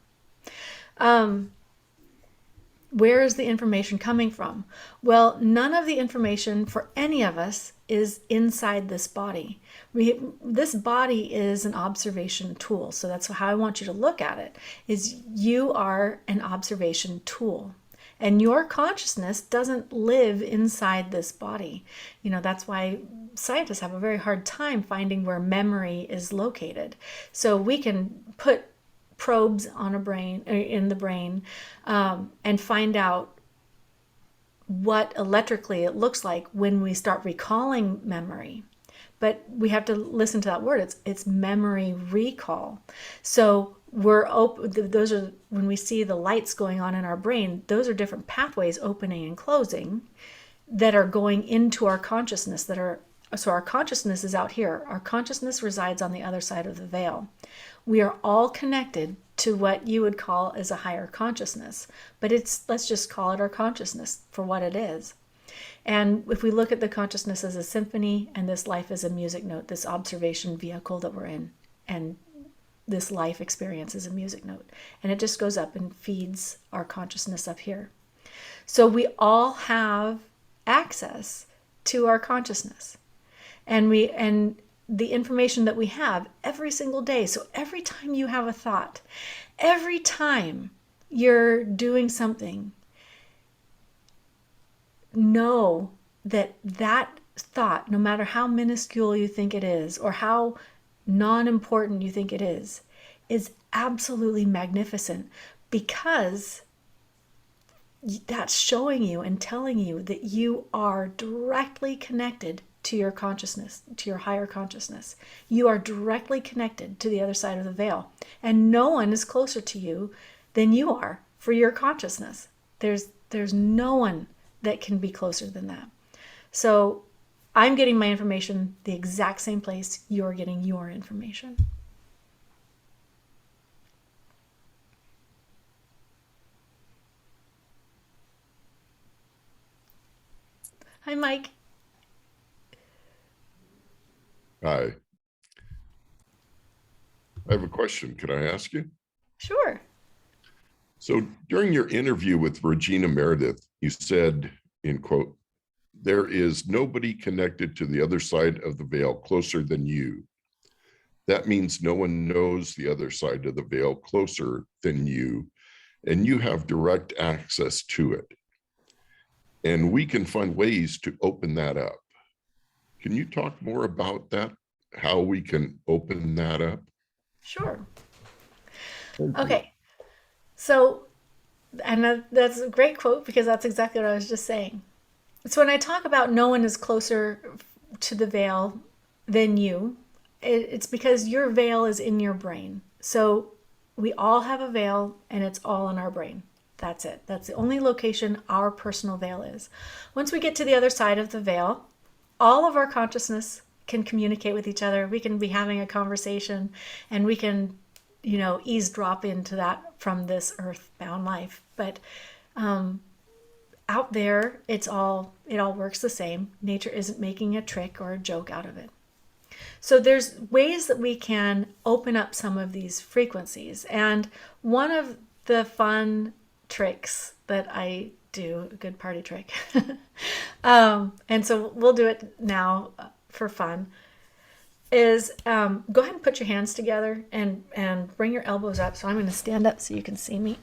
Speaker 2: Where is the information coming from? Well, none of the information for any of us is inside this body. This body is an observation tool. So that's how I want you to look at it, is you are an observation tool. And your consciousness doesn't live inside this body. That's why scientists have a very hard time finding where memory is located. So we can put probes on in the brain, and find out what electrically it looks like when we start recalling memory. But we have to listen to that word. It's memory recall. So we're open. Those are, when we see the lights going on in our brain, those are different pathways opening and closing that are going into our consciousness. So our consciousness is out here. Our consciousness resides on the other side of the veil. We are all connected to what you would call as a higher consciousness, but let's just call it our consciousness for what it is. And if we look at the consciousness as a symphony, and this life as a music note, this observation vehicle that we're in, and this life experience is a music note, and it just goes up and feeds our consciousness up here. So we all have access to our consciousness, and the information that we have every single day. So every time you have a thought, every time you're doing something, know that thought, no matter how minuscule you think it is or how non-important you think it is absolutely magnificent, because that's showing you and telling you that you are directly connected to your consciousness, to your higher consciousness. You are directly connected to the other side of the veil. And no one is closer to you than you are for your consciousness. There's no one that can be closer than that. So I'm getting my information the exact same place you're getting your information. Hi, Mike.
Speaker 3: Hi. I have a question. Could I ask you?
Speaker 2: Sure.
Speaker 3: So during your interview with Regina Meredith, you said, in quote, "There is nobody connected to the other side of the veil closer than you. That means no one knows the other side of the veil closer than you, and you have direct access to it. And we can find ways to open that up." Can you talk more about that? How we can open that up?
Speaker 2: Sure. Okay. So, and that's a great quote, because that's exactly what I was just saying. So when I talk about no one is closer to the veil than you, it's because your veil is in your brain. So we all have a veil, and it's all in our brain. That's it. That's the only location our personal veil is. Once we get to the other side of the veil, all of our consciousness can communicate with each other. We can be having a conversation, and we can, eavesdrop into that from this earthbound life. But out there, it all works the same. Nature isn't making a trick or a joke out of it. So there's ways that we can open up some of these frequencies. And one of the fun tricks that I do, a good party trick, and so we'll do it now for fun, is go ahead and put your hands together and bring your elbows up. So I'm going to stand up so you can see me.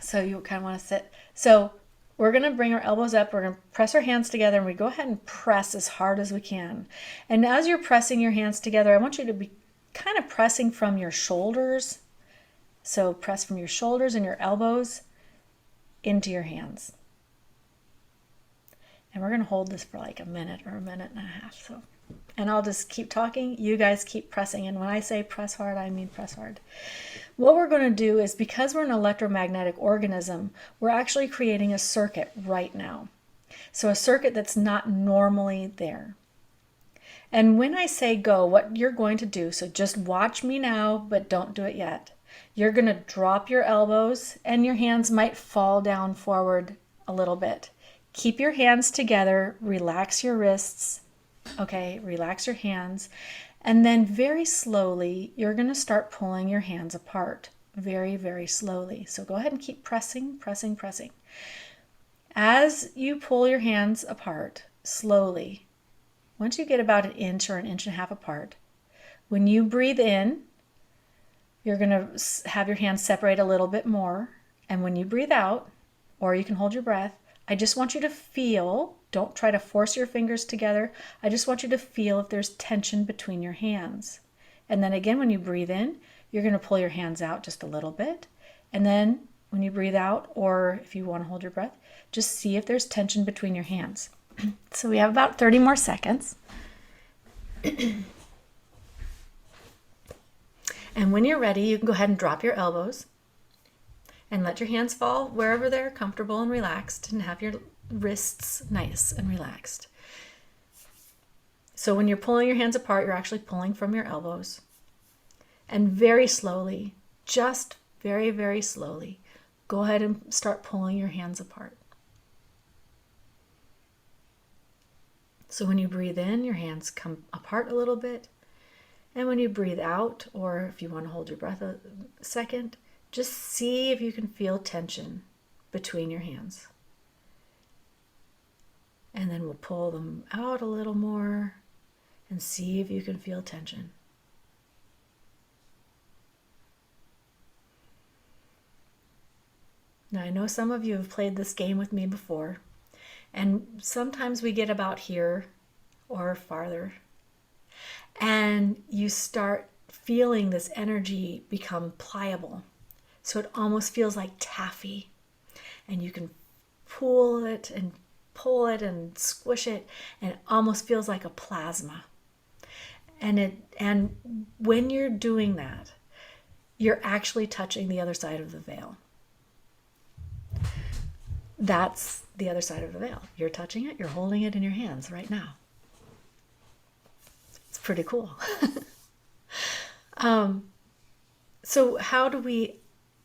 Speaker 2: So you kind of want to sit. So we're going to bring our elbows up. We're going to press our hands together, and we go ahead and press as hard as we can. And as you're pressing your hands together, I want you to be kind of pressing from your shoulders. So press from your shoulders and your elbows into your hands. And we're going to hold this for like a minute or a minute and a half. And I'll just keep talking. You guys keep pressing. And when I say press hard, I mean press hard. What we're going to do is, because we're an electromagnetic organism, we're actually creating a circuit right now. So a circuit that's not normally there. And when I say go, what you're going to do, so just watch me now, but don't do it yet. You're going to drop your elbows, and your hands might fall down forward a little bit. Keep your hands together, relax your wrists, okay, relax your hands, and then very slowly, you're going to start pulling your hands apart, very, very slowly. So go ahead and keep pressing, pressing, pressing. As you pull your hands apart, slowly, once you get about 1 inch or 1.5 inches apart, when you breathe in, you're going to have your hands separate a little bit more. And when you breathe out, or you can hold your breath, I just want you to feel, don't try to force your fingers together. I just want you to feel if there's tension between your hands. And then again, when you breathe in, you're going to pull your hands out just a little bit. And then when you breathe out, or if you want to hold your breath, just see if there's tension between your hands. So we have about 30 more seconds. And when you're ready, you can go ahead and drop your elbows and let your hands fall wherever they're comfortable and relaxed, and have your wrists nice and relaxed. So when you're pulling your hands apart, you're actually pulling from your elbows. And very slowly, just very, very slowly, go ahead and start pulling your hands apart. So when you breathe in, your hands come apart a little bit. And when you breathe out, or if you want to hold your breath a second, just see if you can feel tension between your hands. And then we'll pull them out a little more and see if you can feel tension. Now, I know some of you have played this game with me before, and sometimes we get about here or farther, and you start feeling this energy become pliable. So it almost feels like taffy, and you can pull it and pull it and squish it, and it almost feels like a plasma. And when you're doing that, you're actually touching the other side of the veil. That's the other side of the veil. You're touching it, you're holding it in your hands right now. It's pretty cool. So how do we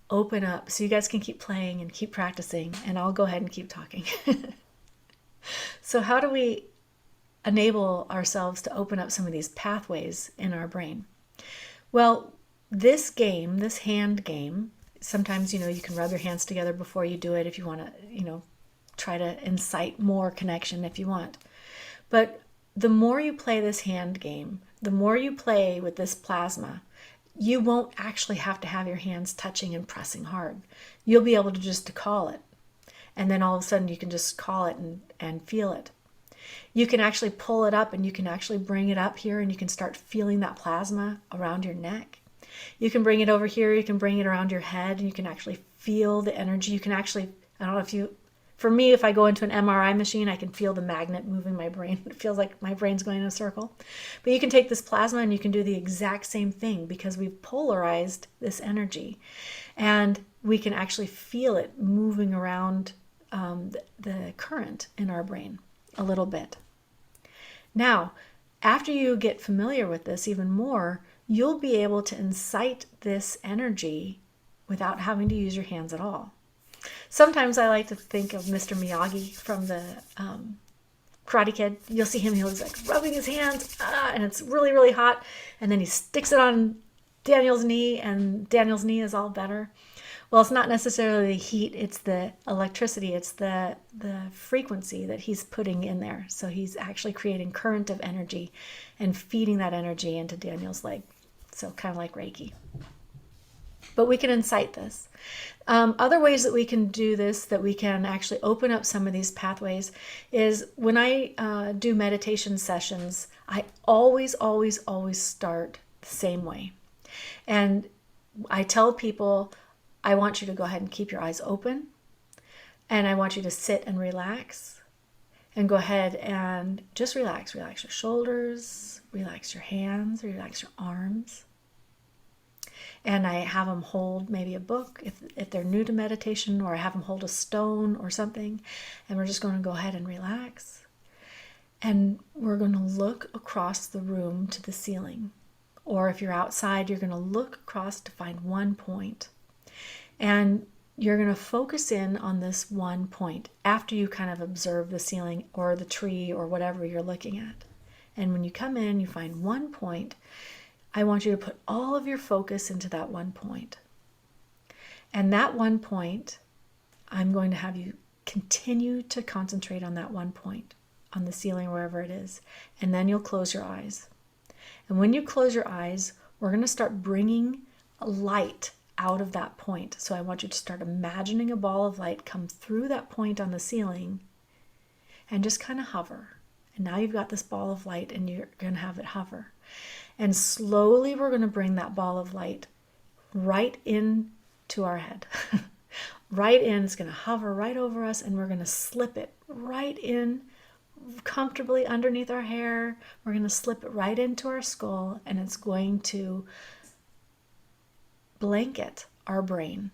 Speaker 2: open up? So you guys can keep playing and keep practicing, and I'll go ahead and keep talking. So how do we enable ourselves to open up some of these pathways in our brain? Well, this game, this hand game, sometimes, you can rub your hands together before you do it if you want to, try to incite more connection if you want. But the more you play this hand game, the more you play with this plasma, you won't actually have to have your hands touching and pressing hard. You'll be able to just call it. And then all of a sudden you can just call it and feel it. You can actually pull it up, and you can actually bring it up here, and you can start feeling that plasma around your neck. You can bring it over here, you can bring it around your head, and you can actually feel the energy. You can actually, I don't know if for me, if I go into an MRI machine, I can feel the magnet moving my brain. It feels like my brain's going in a circle. But you can take this plasma and you can do the exact same thing because we've polarized this energy. And we can actually feel it moving around the current in our brain a little bit. Now, after you get familiar with this even more, you'll be able to incite this energy without having to use your hands at all. Sometimes I like to think of Mr. Miyagi from the Karate Kid. You'll see him, he's like rubbing his hands, and it's really, really hot. And then he sticks it on Daniel's knee, and Daniel's knee is all better. Well, it's not necessarily the heat, it's the electricity, it's the frequency that he's putting in there. So he's actually creating current of energy and feeding that energy into Daniel's leg. So kind of like Reiki. But we can incite this. Other ways that we can do this, that we can actually open up some of these pathways, is when I do meditation sessions, I always start the same way. And I tell people, I want you to go ahead and keep your eyes open, and I want you to sit and relax, and go ahead and just relax. Relax your shoulders, relax your hands, relax your arms. And I have them hold maybe a book if they're new to meditation, or I have them hold a stone or something, and we're just going to go ahead and relax. And we're going to look across the room to the ceiling. Or if you're outside, you're going to look across to find one point. And you're going to focus in on this one point after you kind of observe the ceiling or the tree or whatever you're looking at. And when you come in, you find one point. I want you to put all of your focus into that one point. And that one point, I'm going to have you continue to concentrate on that one point, on the ceiling or wherever it is. And then you'll close your eyes. And when you close your eyes, we're going to start bringing light out of that point. So I want you to start imagining a ball of light come through that point on the ceiling and just kind of hover. And now you've got this ball of light, and you're going to have it hover. And slowly we're going to bring that ball of light right into our head. Right in. It's going to hover right over us, and we're going to slip it right in comfortably underneath our hair. We're going to slip it right into our skull, and it's going to blanket our brain.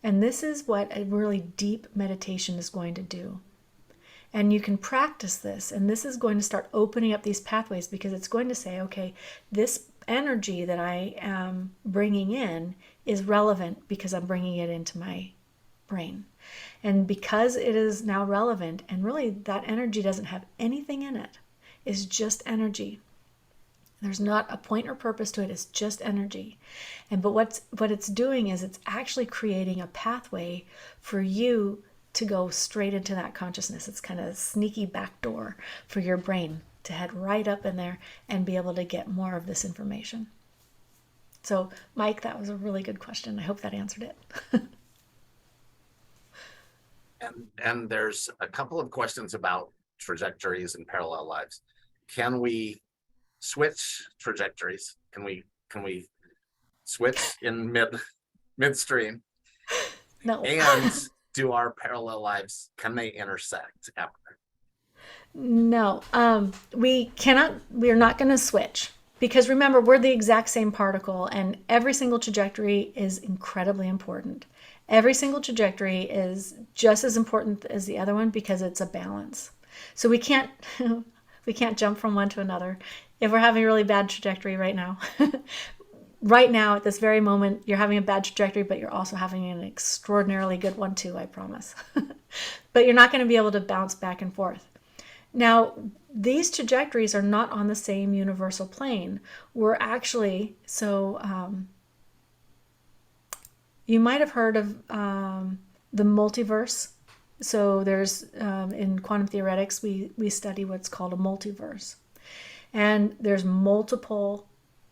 Speaker 2: And this is what a really deep meditation is going to do. And you can practice this, and this is going to start opening up these pathways, because it's going to say, okay, this energy that I am bringing in is relevant because I'm bringing it into my brain. And because it is now relevant, and really that energy doesn't have anything in it, it's just energy. There's not a point or purpose to it, it's just energy. But what it's doing is it's actually creating a pathway for you to go straight into that consciousness. It's kind of a sneaky back door for your brain to head right up in there and be able to get more of this information. So, Mike, that was a really good question. I hope that answered it.
Speaker 1: And there's a couple of questions about trajectories and parallel lives. Can we switch trajectories? Can we switch in midstream?
Speaker 2: No.
Speaker 1: And do our parallel lives, can they intersect ever?
Speaker 2: No, we are not going to switch, because remember, we're the exact same particle, and every single trajectory is incredibly important. Every single trajectory is just as important as the other one, because it's a balance. So we can't jump from one to another. If we're having a really bad trajectory right now, right now at this very moment, you're having a bad trajectory, but you're also having an extraordinarily good one too, I promise. But you're not going to be able to bounce back and forth. Now, these trajectories are not on the same universal plane. We're actually, you might have heard of the multiverse. So there's, in quantum theoretics, we study what's called a multiverse. And there's multiple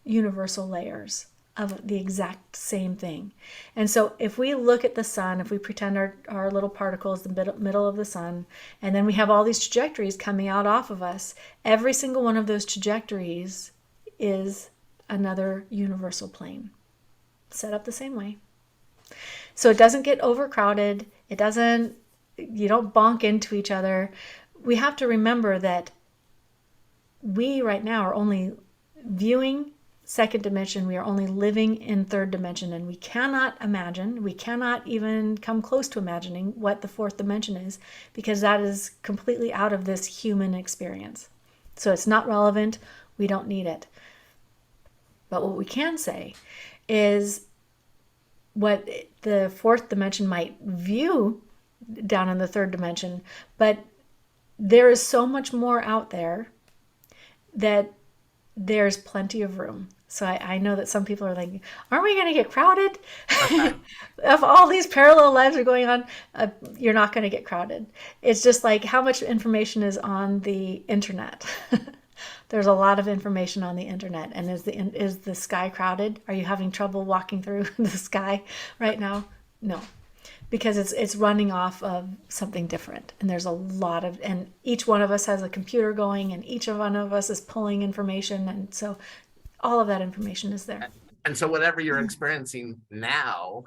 Speaker 2: universal layers of the exact same thing. And so if we look at the sun, if we pretend our little particle is the middle of the sun, and then we have all these trajectories coming out off of us, every single one of those trajectories is another universal plane, set up the same way. So it doesn't get overcrowded. You don't bonk into each other. We have to remember that we right now are only viewing second dimension. We are only living in third dimension, and we cannot even come close to imagining what the fourth dimension is, because that is completely out of this human experience. So it's not relevant. We don't need it. But what we can say is what the fourth dimension might view down in the third dimension, but there is so much more out there that there's plenty of room. So I know that some people are like, aren't we going to get crowded? If all these parallel lives are going on, you're not going to get crowded. It's just like how much information is on the internet. There's a lot of information on the internet. And is the sky crowded? Are you having trouble walking through the sky right now? No, because it's running off of something different. And there's a lot of, and each one of us has a computer going, and each one of us is pulling information. And so all of that information is there.
Speaker 1: And so whatever you're experiencing now,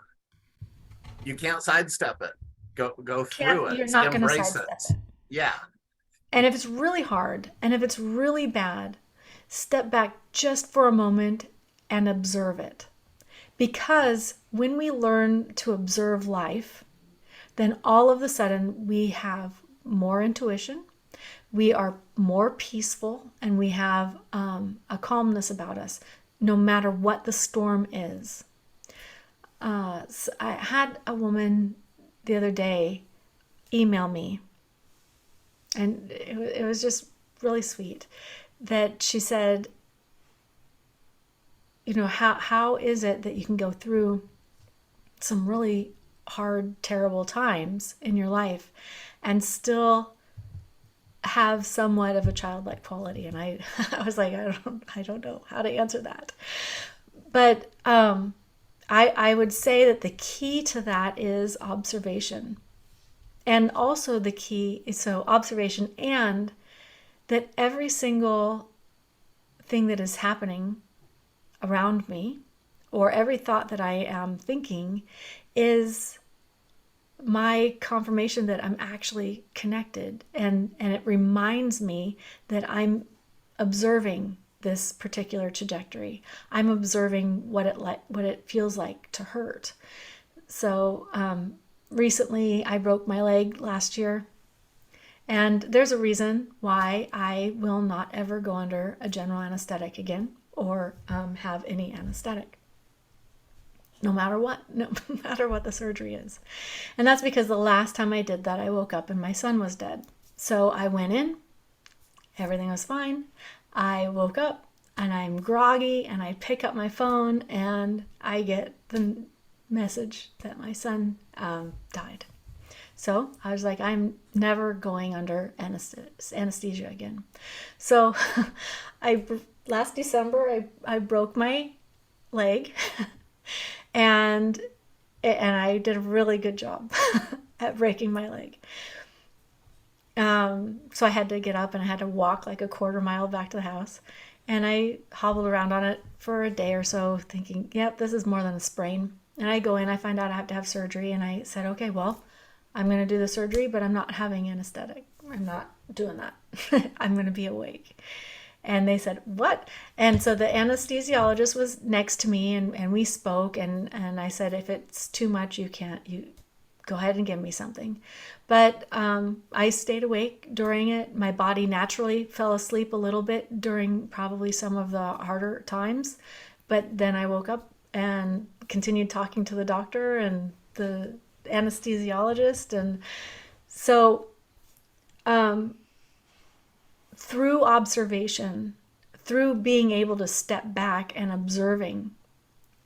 Speaker 1: you can't sidestep it. Go through it.
Speaker 2: You're not going to
Speaker 1: Embrace
Speaker 2: sidestep
Speaker 1: it.
Speaker 2: it.
Speaker 1: Yeah.
Speaker 2: And if it's really hard, and if it's really bad, step back just for a moment and observe it. Because when we learn to observe life, then all of a sudden we have more intuition, we are more peaceful, and we have a calmness about us, no matter what the storm is. So I had a woman the other day email me, and it was just really sweet, that she said, you know, how is it that you can go through some really hard, terrible times in your life and still have somewhat of a childlike quality? And I was like, I don't know how to answer that. But I would say that the key to that is observation. And also the key is observation, and that every single thing that is happening around me, or every thought that I am thinking, is my confirmation that I'm actually connected, and it reminds me that I'm observing this particular trajectory. I'm observing what it feels like to hurt. So recently I broke my leg last year, and there's a reason why I will not ever go under a general anesthetic again, or have any anesthetic. No matter what the surgery is. And that's because the last time I did that, I woke up and my son was dead. So I went in, everything was fine. I woke up and I'm groggy, and I pick up my phone and I get the message that my son died. So I was like, I'm never going under anesthesia again. So last December, I broke my leg. And I did a really good job at breaking my leg. So I had to get up and I had to walk like a quarter mile back to the house. And I hobbled around on it for a day or so, thinking, yep, this is more than a sprain. And I go in, I find out I have to have surgery. And I said, okay, well, I'm going to do the surgery, but I'm not having anesthetic. I'm not doing that. I'm going to be awake. And they said, what? And so the anesthesiologist was next to me, and we spoke, and I said, if it's too much, you go ahead and give me something. But I stayed awake during it. My body naturally fell asleep a little bit during probably some of the harder times. But then I woke up and continued talking to the doctor and the anesthesiologist. And so through observation, through being able to step back and observing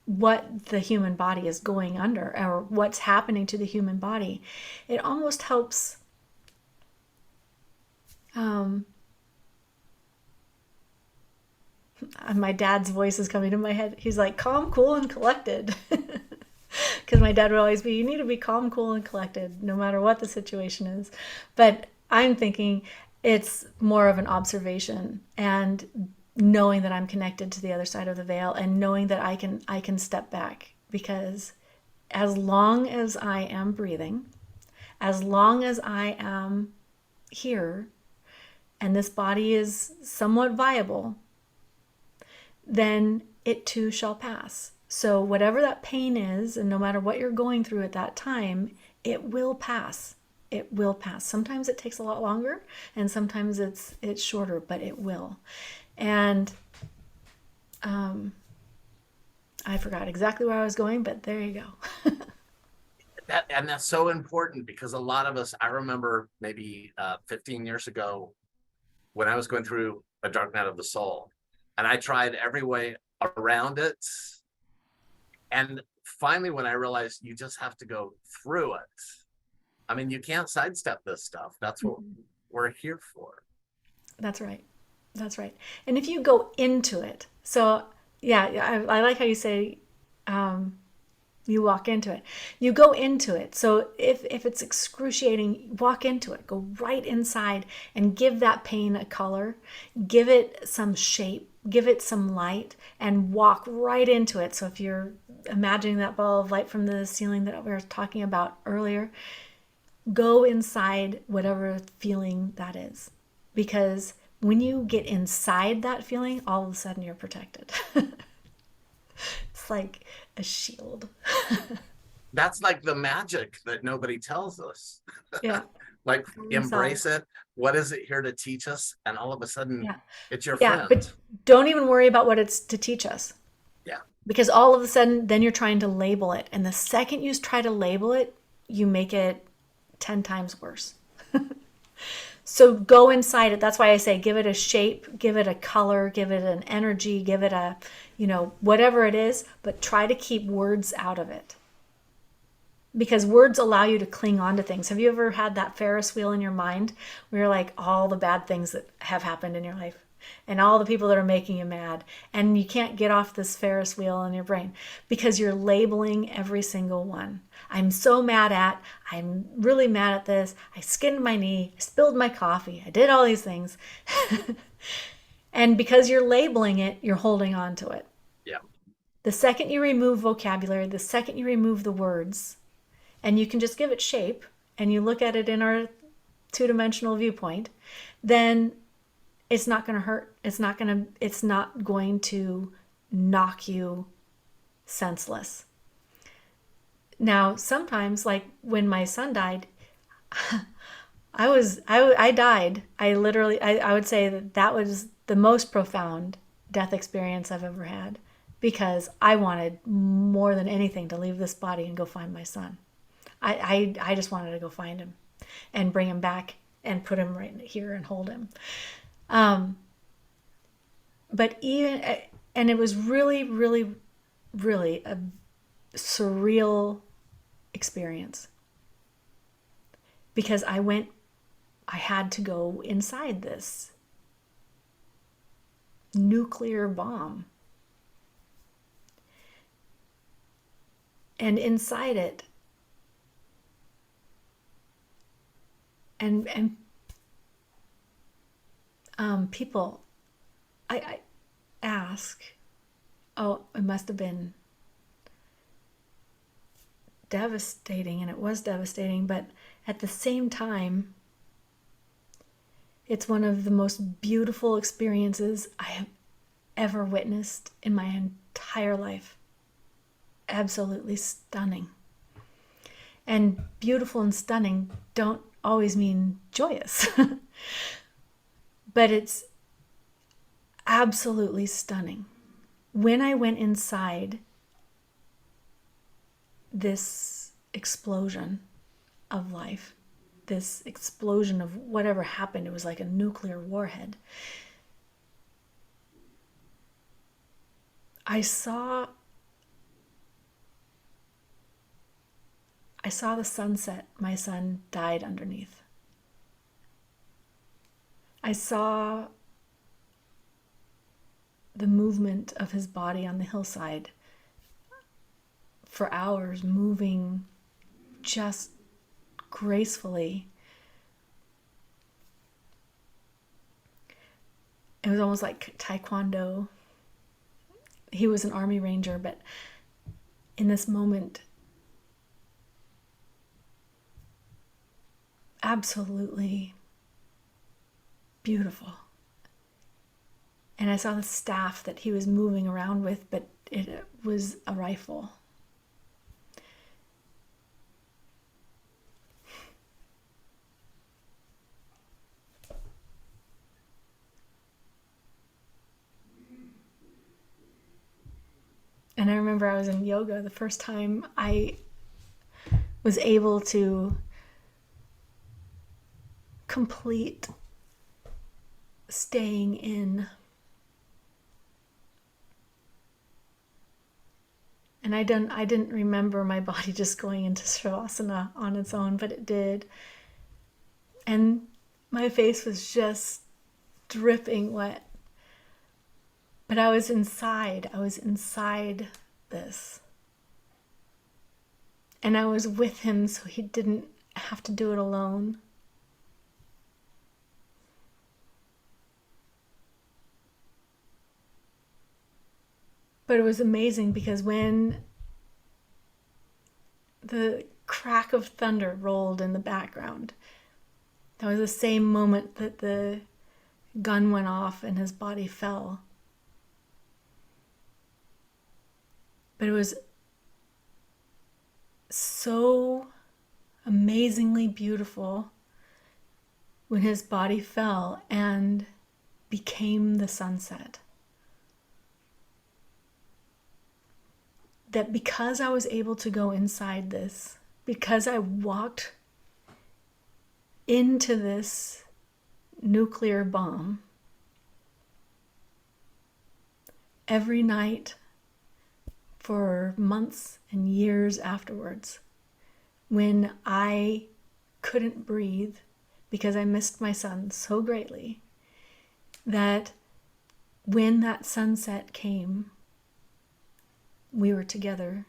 Speaker 2: what the human body is going under, or what's happening to the human body, it almost helps my dad's voice is coming to my head. He's like, calm, cool, and collected. Because my dad would always be, you need to be calm, cool, and collected no matter what the situation is. But I'm thinking it's more of an observation, and knowing that I'm connected to the other side of the veil, and knowing that I can step back, because as long as I am breathing, as long as I am here and this body is somewhat viable, then it too shall pass. So whatever that pain is, and no matter what you're going through at that time, it will pass. It will pass. Sometimes it takes a lot longer, and sometimes it's shorter, but it will. And I forgot exactly where I was going, but there you go.
Speaker 1: That's so important, because a lot of us, I remember maybe 15 years ago when I was going through a dark night of the soul, and I tried every way around it. And finally, when I realized you just have to go through it, I mean, you can't sidestep this stuff. That's what we're here for.
Speaker 2: That's right. That's right. And if you go into it, so yeah, I like how you say you walk into it. You go into it. So if it's excruciating, walk into it. Go right inside and give that pain a color. Give it some shape. Give it some light and walk right into it. So if you're imagining that ball of light from the ceiling that we were talking about earlier, go inside whatever feeling that is. Because when you get inside that feeling, all of a sudden you're protected. It's like a shield.
Speaker 1: That's like the magic that nobody tells us.
Speaker 2: Yeah.
Speaker 1: Like, embrace it. What is it here to teach us? And all of a sudden, it's your friend.
Speaker 2: But don't even worry about what it's to teach us.
Speaker 1: Yeah.
Speaker 2: Because all of a sudden, then you're trying to label it. And the second you try to label it, you make it 10 times worse. So go inside it. That's why I say give it a shape, give it a color, give it an energy, give it a, whatever it is, but try to keep words out of it. Because words allow you to cling on to things. Have you ever had that Ferris wheel in your mind where you're like all the bad things that have happened in your life and all the people that are making you mad, and you can't get off this Ferris wheel in your brain because you're labeling every single one. I'm so mad at, I'm really mad at this, I skinned my knee, I spilled my coffee, I did all these things. And because you're labeling it, you're holding on to it.
Speaker 1: Yeah.
Speaker 2: The second you remove vocabulary, the second you remove the words, and you can just give it shape, and you look at it in our two-dimensional viewpoint, then it's not going to hurt. It's not going to knock you senseless. Now, sometimes, like when my son died, I died. I would say that was the most profound death experience I've ever had, because I wanted more than anything to leave this body and go find my son. I just wanted to go find him and bring him back and put him right here and hold him. But and it was really, really, really a surreal experience, because I had to go inside this nuclear bomb. And inside it, and people, I ask, it must have been devastating, and it was devastating, but at the same time, it's one of the most beautiful experiences I have ever witnessed in my entire life. Absolutely stunning. And beautiful and stunning don't always mean joyous. But it's absolutely stunning. When I went inside this explosion of life, this explosion of whatever happened, it was like a nuclear warhead. I saw the sunset my son died underneath. I saw the movement of his body on the hillside for hours, moving just gracefully. It was almost like Taekwondo. He was an Army Ranger, but in this moment, absolutely beautiful. And I saw the staff that he was moving around with, but it was a rifle. And I remember I was in yoga the first time I was able to complete staying in. And I didn't remember my body just going into Shavasana on its own, but it did. And my face was just dripping wet. But I was inside this. And I was with him so he didn't have to do it alone. But it was amazing because when the crack of thunder rolled in the background, that was the same moment that the gun went off and his body fell. But it was so amazingly beautiful when his body fell and became the sunset. That because I was able to go inside this, because I walked into this nuclear bomb, every night for months and years afterwards, when I couldn't breathe because I missed my son so greatly, that when that sunset came, we were together,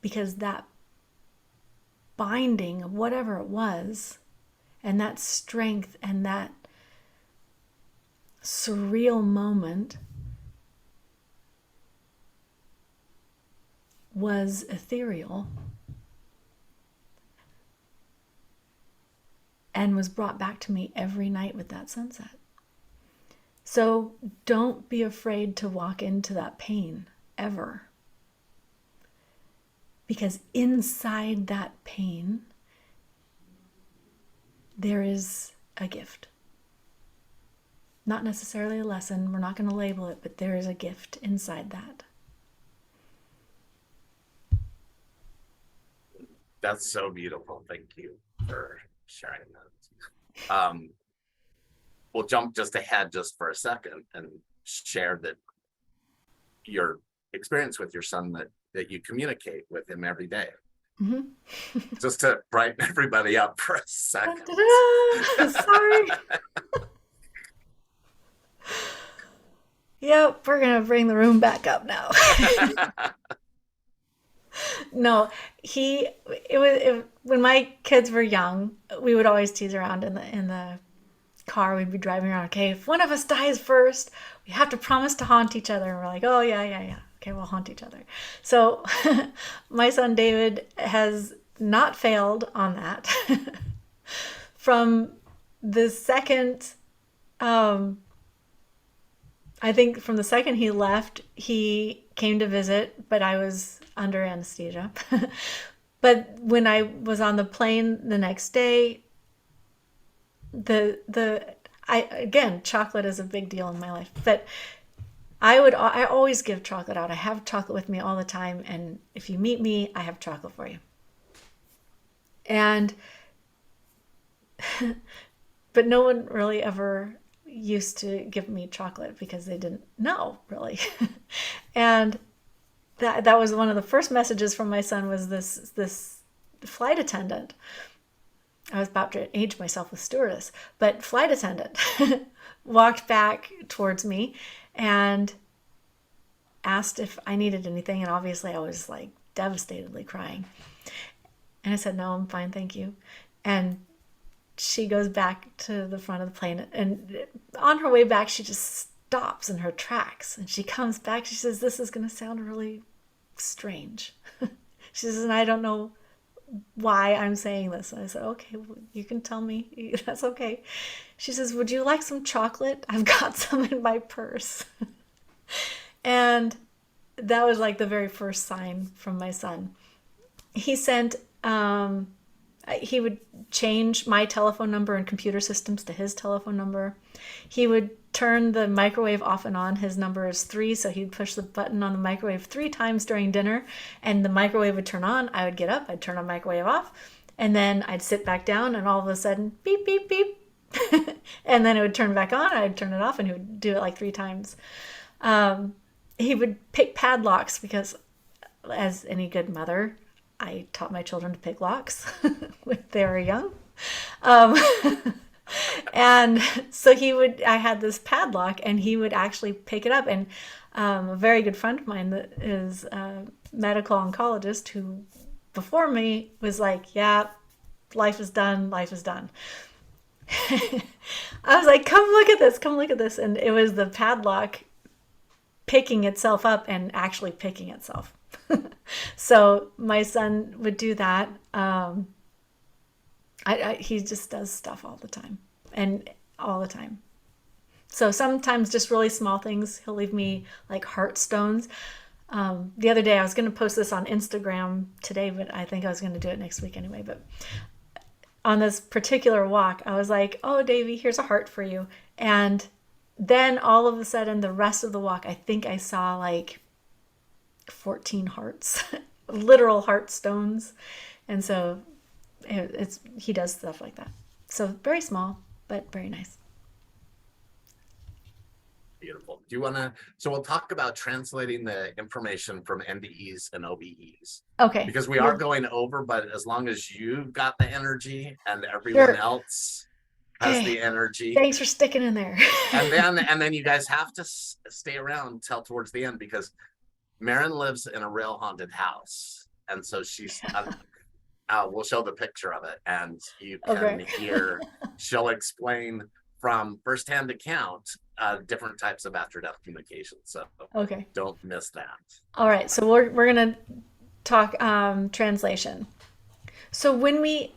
Speaker 2: because that binding of whatever it was, and that strength and that surreal moment was ethereal and was brought back to me every night with that sunset. So don't be afraid to walk into that pain, ever. Because inside that pain, there is a gift. Not necessarily a lesson, we're not going to label it, but there is a gift inside that.
Speaker 1: That's so beautiful. Thank you for sharing that. We'll jump just ahead just for a second and share that your experience with your son, that you communicate with him every day.
Speaker 2: Mm-hmm.
Speaker 1: Just to brighten everybody up for a second.
Speaker 2: Sorry. Yep, we're going to bring the room back up now. No, when my kids were young, we would always tease around in the car. We'd be driving around. Okay, if one of us dies first, we have to promise to haunt each other. And we're like, oh yeah. Okay, we'll haunt each other. So my son David has not failed on that. From the second, I think from the second he left, he came to visit, but I was under anesthesia. But when I was on the plane the next day, again, chocolate is a big deal in my life, but I always give chocolate out. I have chocolate with me all the time, and if you meet me, I have chocolate for you. And but no one really ever used to give me chocolate because they didn't know, really. And that was one of the first messages from my son, was this flight attendant. I was about to age myself with stewardess, but flight attendant walked back towards me and asked if I needed anything. And obviously I was like devastatedly crying. And I said, no, I'm fine, thank you. And she goes back to the front of the plane, and on her way back, she just stops in her tracks, and she comes back. She says, this is going to sound really strange. She says, and I don't know why I'm saying this. And I said, okay, well, you can tell me. That's okay. She says, would you like some chocolate? I've got some in my purse. And that was like the very first sign from my son. He sent, he would change my telephone number and computer systems to his telephone number. He would turn the microwave off and on. His number is 3, so he'd push the button on the microwave 3 times during dinner, and the microwave would turn on. I would get up, I'd turn the microwave off, and then I'd sit back down, and all of a sudden, beep, beep, beep. And then it would turn back on, I'd turn it off, and he would do it like 3 times. He would pick padlocks because, as any good mother, I taught my children to pick locks when they were young. And so I had this padlock, and he would actually pick it up. And a very good friend of mine that is a medical oncologist who before me was like, yeah, life is done, life is done. I was like, come look at this, come look at this. And it was the padlock picking itself up and actually picking itself. So my son would do that. He just does stuff all the time and all the time. So sometimes just really small things. He'll leave me like heart stones. The other day I was going to post this on Instagram today, but I think I was going to do it next week anyway. But on this particular walk, I was like, oh, Davey, here's a heart for you. And then all of a sudden, the rest of the walk, I think I saw like 14 hearts, literal heart stones. And so he does stuff like that. So very small, but very nice.
Speaker 1: Beautiful. Do you want to, so we'll talk about translating the information from NDEs and OBEs.
Speaker 2: Okay.
Speaker 1: Because we are going over, but as long as you've got the energy and everyone else has the energy.
Speaker 2: Thanks for sticking in there.
Speaker 1: and then you guys have to stay around till towards the end, because Marin lives in a rail haunted house. And so she's, we'll show the picture of it, and you can hear, she'll explain from firsthand account different types of after-death communication. So don't miss that.
Speaker 2: All right, so we're going to talk translation. So when we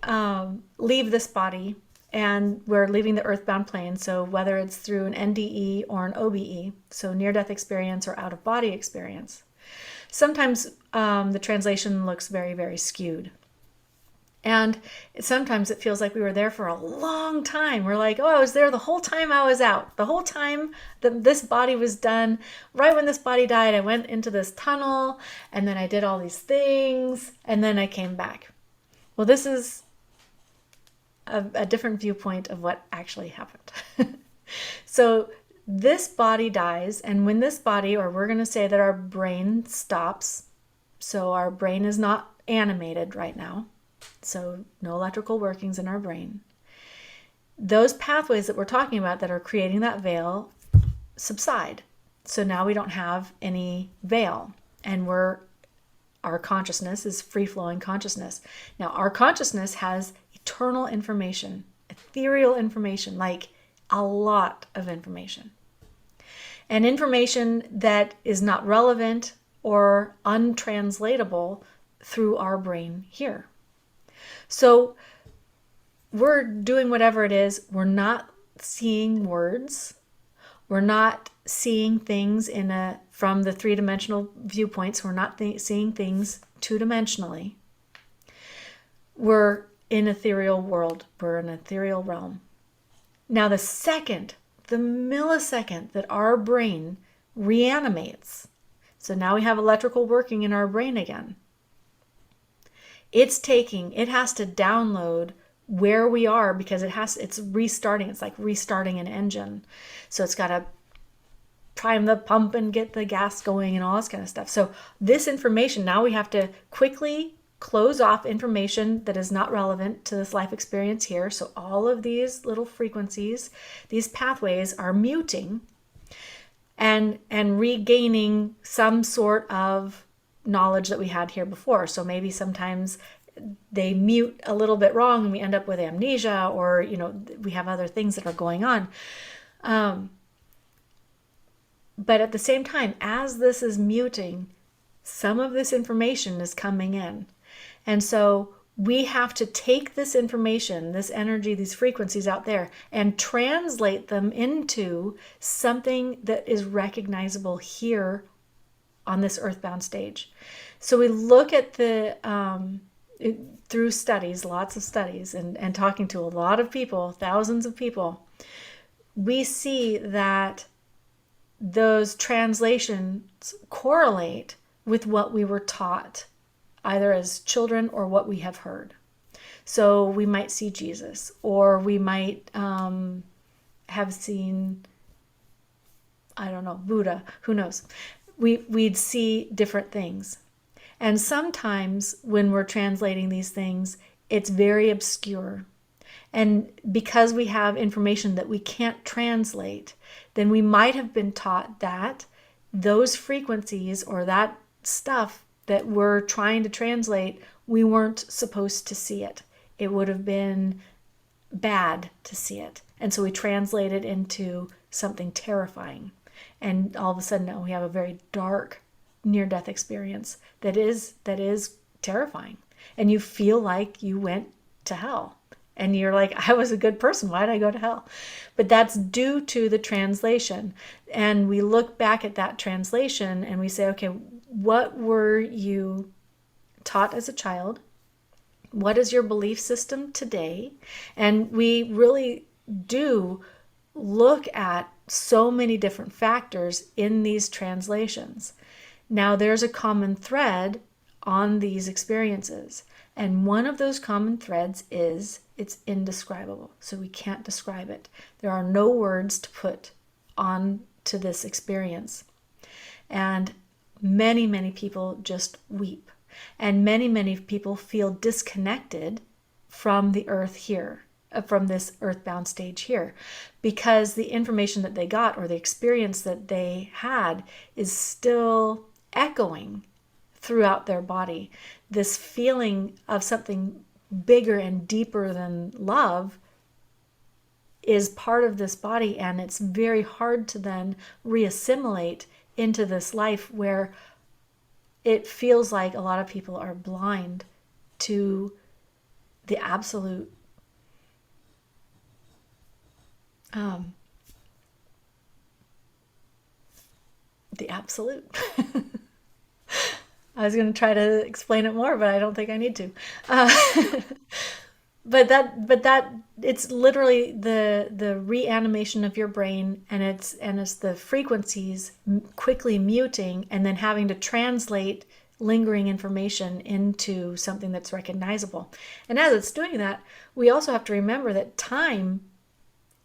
Speaker 2: leave this body and we're leaving the earthbound plane, so whether it's through an NDE or an OBE, so near-death experience or out-of-body experience, sometimes the translation looks very, very skewed. And sometimes it feels like we were there for a long time. We're like, oh, I was there the whole time I was out. The whole time that this body was done. Right when this body died, I went into this tunnel, and then I did all these things, and then I came back. Well, this is a different viewpoint of what actually happened. So this body dies, and when this body, or we're going to say that our brain stops, so our brain is not animated right now, so no electrical workings in our brain. Those pathways that we're talking about that are creating that veil subside. So now we don't have any veil, and our consciousness is free-flowing consciousness. Now our consciousness has eternal information, ethereal information, like a lot of information. And information that is not relevant or untranslatable through our brain here. So we're doing whatever it is. We're not seeing words. We're not seeing things from the three-dimensional viewpoints. We're not seeing things two-dimensionally. We're in ethereal world. We're in an ethereal realm. Now the millisecond that our brain reanimates, so now we have electrical working in our brain again. It has to download where we are, because it's restarting. It's like restarting an engine. So it's got to prime the pump and get the gas going and all this kind of stuff. So this information, now we have to quickly close off information that is not relevant to this life experience here. So all of these little frequencies, these pathways are muting and regaining some sort of knowledge that we had here before. So maybe sometimes they mute a little bit wrong and we end up with amnesia, or we have other things that are going on. But at the same time, as this is muting, some of this information is coming in. And so we have to take this information, this energy, these frequencies out there, and translate them into something that is recognizable here on this earthbound stage. So we look at through studies, lots of studies, and talking to a lot of people, thousands of people, we see that those translations correlate with what we were taught, either as children or what we have heard. So we might see Jesus, or we might have seen, I don't know, Buddha, who knows. We'd see different things. And sometimes when we're translating these things, it's very obscure. And because we have information that we can't translate, then we might have been taught that those frequencies or that stuff that we're trying to translate, we weren't supposed to see it. It would have been bad to see it. And so we translate it into something terrifying. And all of a sudden now we have a very dark near-death experience that is terrifying. And you feel like you went to hell. And you're like, I was a good person. Why did I go to hell? But that's due to the translation. And we look back at that translation and we say, okay, what were you taught as a child? What is your belief system today? And we really do look at so many different factors in these translations. Now, there's a common thread on these experiences. And one of those common threads is it's indescribable. So we can't describe it. There are no words to put on to this experience. And many, many people just weep. And many, many people feel disconnected from the earth here, from this earthbound stage here, because the information that they got or the experience that they had is still echoing throughout their body. This feeling of something bigger and deeper than love is part of this body, and it's very hard to then reassimilate into this life where it feels like a lot of people are blind to the absolute I was going to try to explain it more, but I don't think I need to. But that it's literally the reanimation of your brain, and it's the frequencies quickly muting and then having to translate lingering information into something that's recognizable. And as it's doing that, we also have to remember that time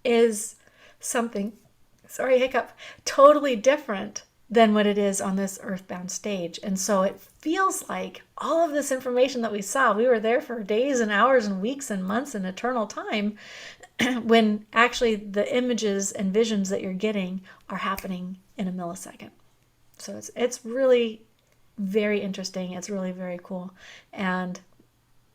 Speaker 2: is something, totally different than what it is on this earthbound stage. And so it feels like all of this information that we saw, we were there for days and hours and weeks and months and eternal time, when actually the images and visions that you're getting are happening in a millisecond. So it's really very interesting. It's really very cool. And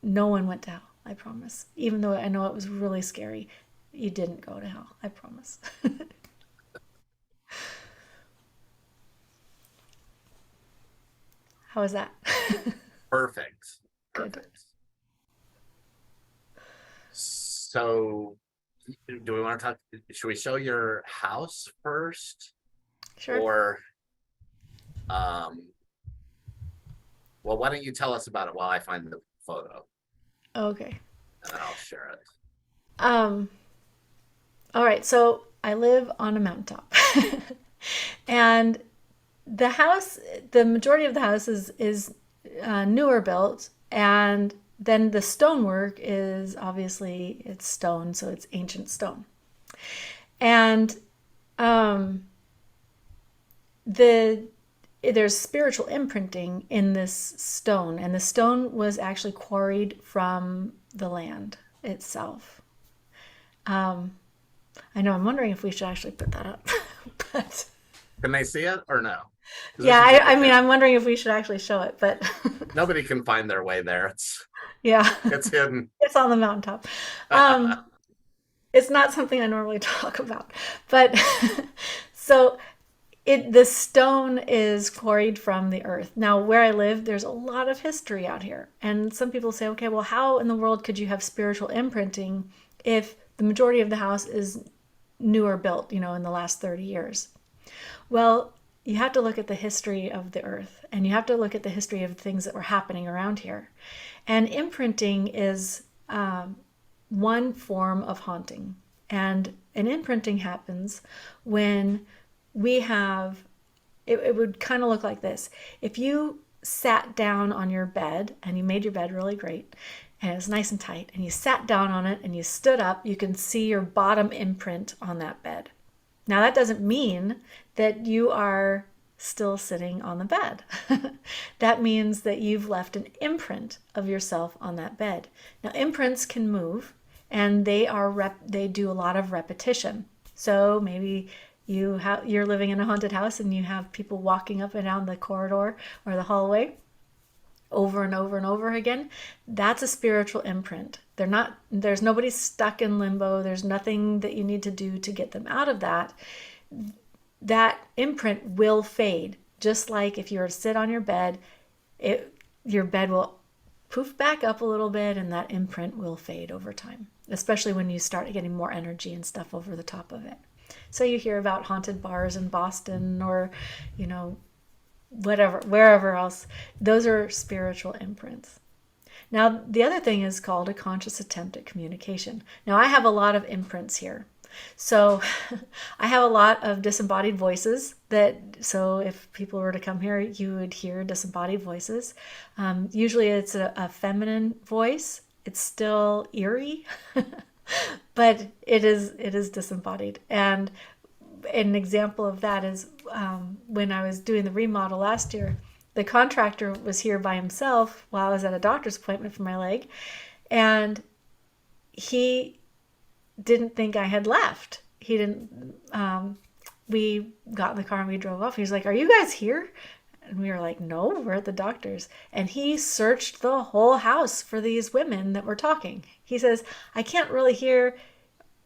Speaker 2: no one went to hell, I promise. Even though I know it was really scary, you didn't go to hell, I promise. How is that?
Speaker 1: Perfect.
Speaker 2: Good.
Speaker 1: Perfect. So, do we want to talk? Should we show your house first?
Speaker 2: Sure.
Speaker 1: Or, well, why don't you tell us about it while I find the photo?
Speaker 2: Okay.
Speaker 1: And then I'll share it.
Speaker 2: All right. So I live on a mountaintop, and the house, the majority of the house is newer built, and then the stonework is obviously, it's stone, so it's ancient stone. And there's spiritual imprinting in this stone, and the stone was actually quarried from the land itself. I know, I'm wondering if we should actually put that up. But
Speaker 1: can they see it or no?
Speaker 2: Yeah, I mean, I'm wondering if we should actually show it, but
Speaker 1: nobody can find their way there. It's hidden.
Speaker 2: It's on the mountaintop. It's not something I normally talk about, but so The stone is quarried from the earth. Now, where I live, there's a lot of history out here. And some people say, okay, well, how in the world could you have spiritual imprinting if the majority of the house is newer built, in the last 30 years? Well, you have to look at the history of the earth, and you have to look at the history of things that were happening around here. And imprinting is one form of haunting. And an imprinting happens when we have, it would kind of look like this. If you sat down on your bed and you made your bed really great and it was nice and tight and you sat down on it and you stood up, you can see your bottom imprint on that bed. Now that doesn't mean that you are still sitting on the bed. That means that you've left an imprint of yourself on that bed. Now imprints can move, and they do a lot of repetition. So maybe you're living in a haunted house and you have people walking up and down the corridor or the hallway over and over and over again. That's a spiritual imprint. There's nobody stuck in limbo. There's nothing that you need to do to get them out of that. That imprint will fade. Just like if you were to sit on your bed, your bed will poof back up a little bit and that imprint will fade over time, especially when you start getting more energy and stuff over the top of it. So you hear about haunted bars in Boston or, wherever else. Those are spiritual imprints. Now, the other thing is called a conscious attempt at communication. Now, I have a lot of imprints here. So I have a lot of disembodied voices so if people were to come here, you would hear disembodied voices. Usually it's a feminine voice. It's still eerie, but it is disembodied. And an example of that is when I was doing the remodel last year, the contractor was here by himself while I was at a doctor's appointment for my leg, and he didn't think I had left. He didn't, we got in the car and we drove off. He was like, "Are you guys here?" And we were like, "No, we're at the doctor's." And he searched the whole house for these women that were talking. He says, "I can't really hear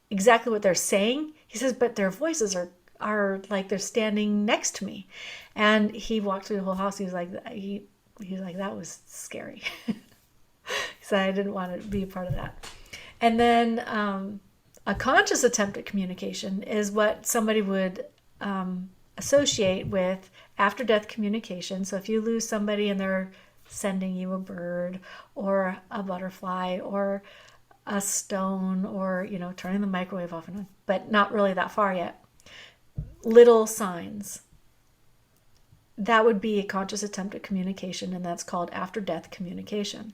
Speaker 2: exactly what they're saying." He says, "But their voices are like they're standing next to me." And he walked through the whole house. He was like, "That was scary." He said, "I didn't want to be a part of that." And then a conscious attempt at communication is what somebody would associate with after-death communication. So if you lose somebody and they're sending you a bird or a butterfly or a stone or, turning the microwave off and on, but not really that far yet, little signs, that would be a conscious attempt at communication, and that's called after-death communication.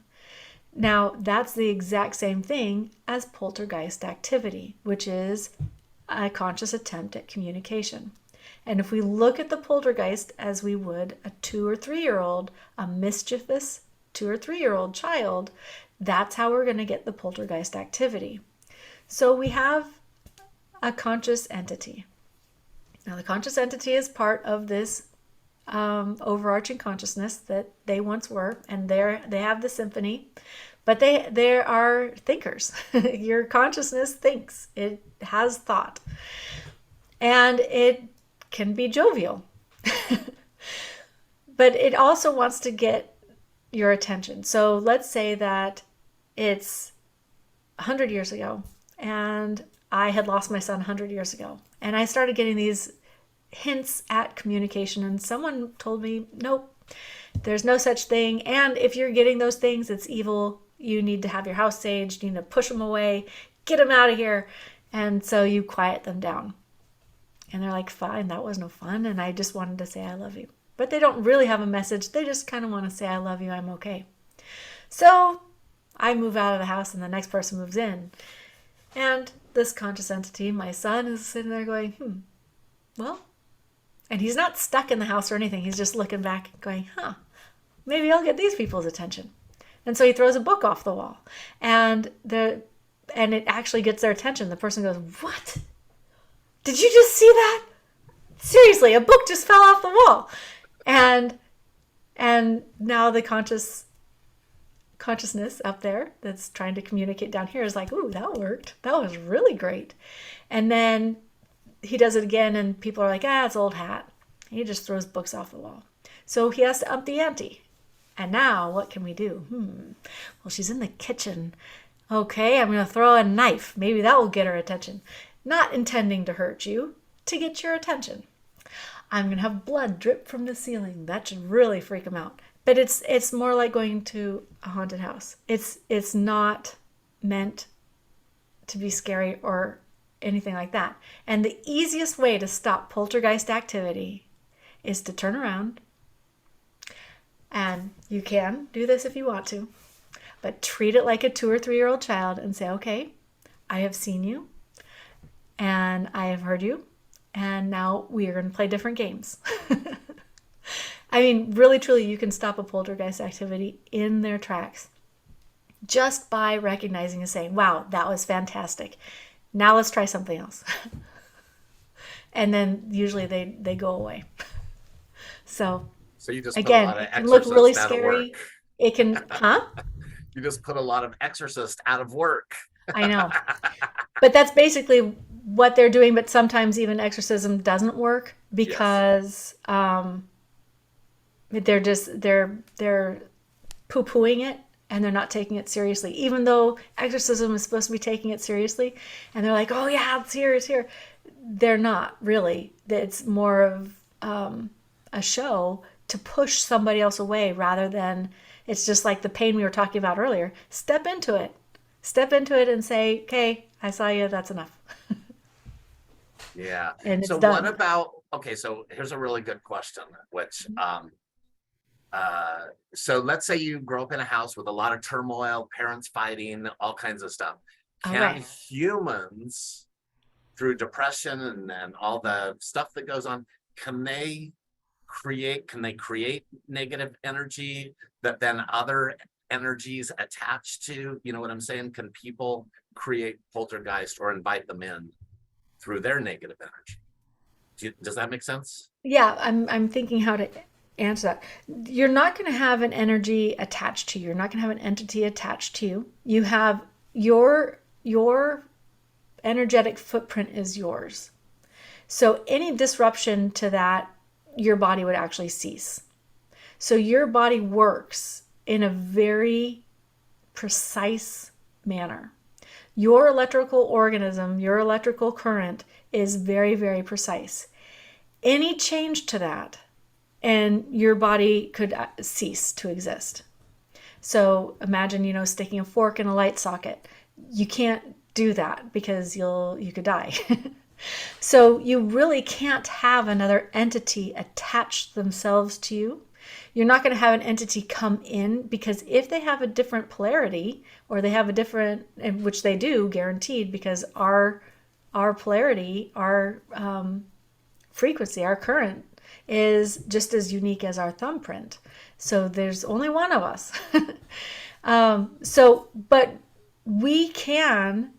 Speaker 2: Now, that's the exact same thing as poltergeist activity, which is a conscious attempt at communication. And if we look at the poltergeist as we would a 2 or 3-year-old, a mischievous 2 or 3-year-old child, that's how we're going to get the poltergeist activity. So we have a conscious entity. Now, the conscious entity is part of this overarching consciousness that they once were, and they have the symphony, but they are thinkers. Your consciousness thinks. It has thought, and it can be jovial, but it also wants to get your attention. So let's say that it's 100 years ago, and I had lost my son 100 years ago, and I started getting these hints at communication, and someone told me, "Nope, there's no such thing, and if you're getting those things, it's evil. You need to have your house saged, you need to push them away, get them out of here." And so you quiet them down. And they're like, "Fine, that was no fun, and I just wanted to say I love you." But they don't really have a message. They just kind of want to say, "I love you, I'm okay." So I move out of the house and the next person moves in. And this conscious entity, my son, is sitting there going, well, and he's not stuck in the house or anything. He's just looking back going, maybe I'll get these people's attention. And so he throws a book off the wall, and it actually gets their attention. The person goes, "What? Did you just see that? Seriously, a book just fell off the wall." And now the consciousness up there that's trying to communicate down here is like, "Ooh, that worked. That was really great." And then he does it again, and people are like, "It's old hat." He just throws books off the wall. So he has to up the ante. And now what can we do? Well, she's in the kitchen. Okay, I'm going to throw a knife. Maybe that will get her attention. Not intending to hurt you, to get your attention. I'm going to have blood drip from the ceiling. That should really freak him out. But it's more like going to a haunted house. It's not meant to be scary or anything like that. And the easiest way to stop poltergeist activity is to turn around. And you can do this if you want to, but treat it like a 2 or 3-year-old child and say, okay, I have seen you and I have heard you, and now we are going to play different games. I mean, really, truly, you can stop a poltergeist activity in their tracks just by recognizing and saying, wow, that was fantastic. Now let's try something else. And then usually they go away. So
Speaker 1: you just
Speaker 2: again,
Speaker 1: put a lot of
Speaker 2: it can look really
Speaker 1: exorcists out of
Speaker 2: scary.
Speaker 1: work.
Speaker 2: It can,
Speaker 1: You just put a lot of exorcists out of work.
Speaker 2: I know. But that's basically what they're doing. But sometimes even exorcism doesn't work because they're poo-pooing it and they're not taking it seriously. Even though exorcism is supposed to be taking it seriously, and they're like, oh yeah, it's here, it's here. They're not really. It's more of a show to push somebody else away rather than, it's just like the pain we were talking about earlier. Step into it and say, okay, I saw you, that's enough.
Speaker 1: Yeah.
Speaker 2: And
Speaker 1: so
Speaker 2: it's done.
Speaker 1: what about, okay, so here's a really good question, which so let's say you grow up in a house with a lot of turmoil, parents fighting, all kinds of stuff. Can humans, through depression and all the stuff that goes on, can they create negative energy that then other energies attach to? You know what I'm saying? Can people create poltergeist or invite them in through their negative energy? Does that make sense?
Speaker 2: Yeah, I'm thinking how to answer that. You're not going to have an energy attached to you. You're not going to have an entity attached to you. You have your energetic footprint is yours. So any disruption to that, your body would actually cease. So your body works in a very precise manner. Your electrical organism, your electrical current is very, very precise. Any change to that, and your body could cease to exist. So imagine, sticking a fork in a light socket. You can't do that because you could die. So you really can't have another entity attach themselves to you. You're not going to have an entity come in, because if they have a different polarity, or they have a different, which they do, guaranteed, because our polarity, our frequency, our current is just as unique as our thumbprint. So there's only one of us. But we can,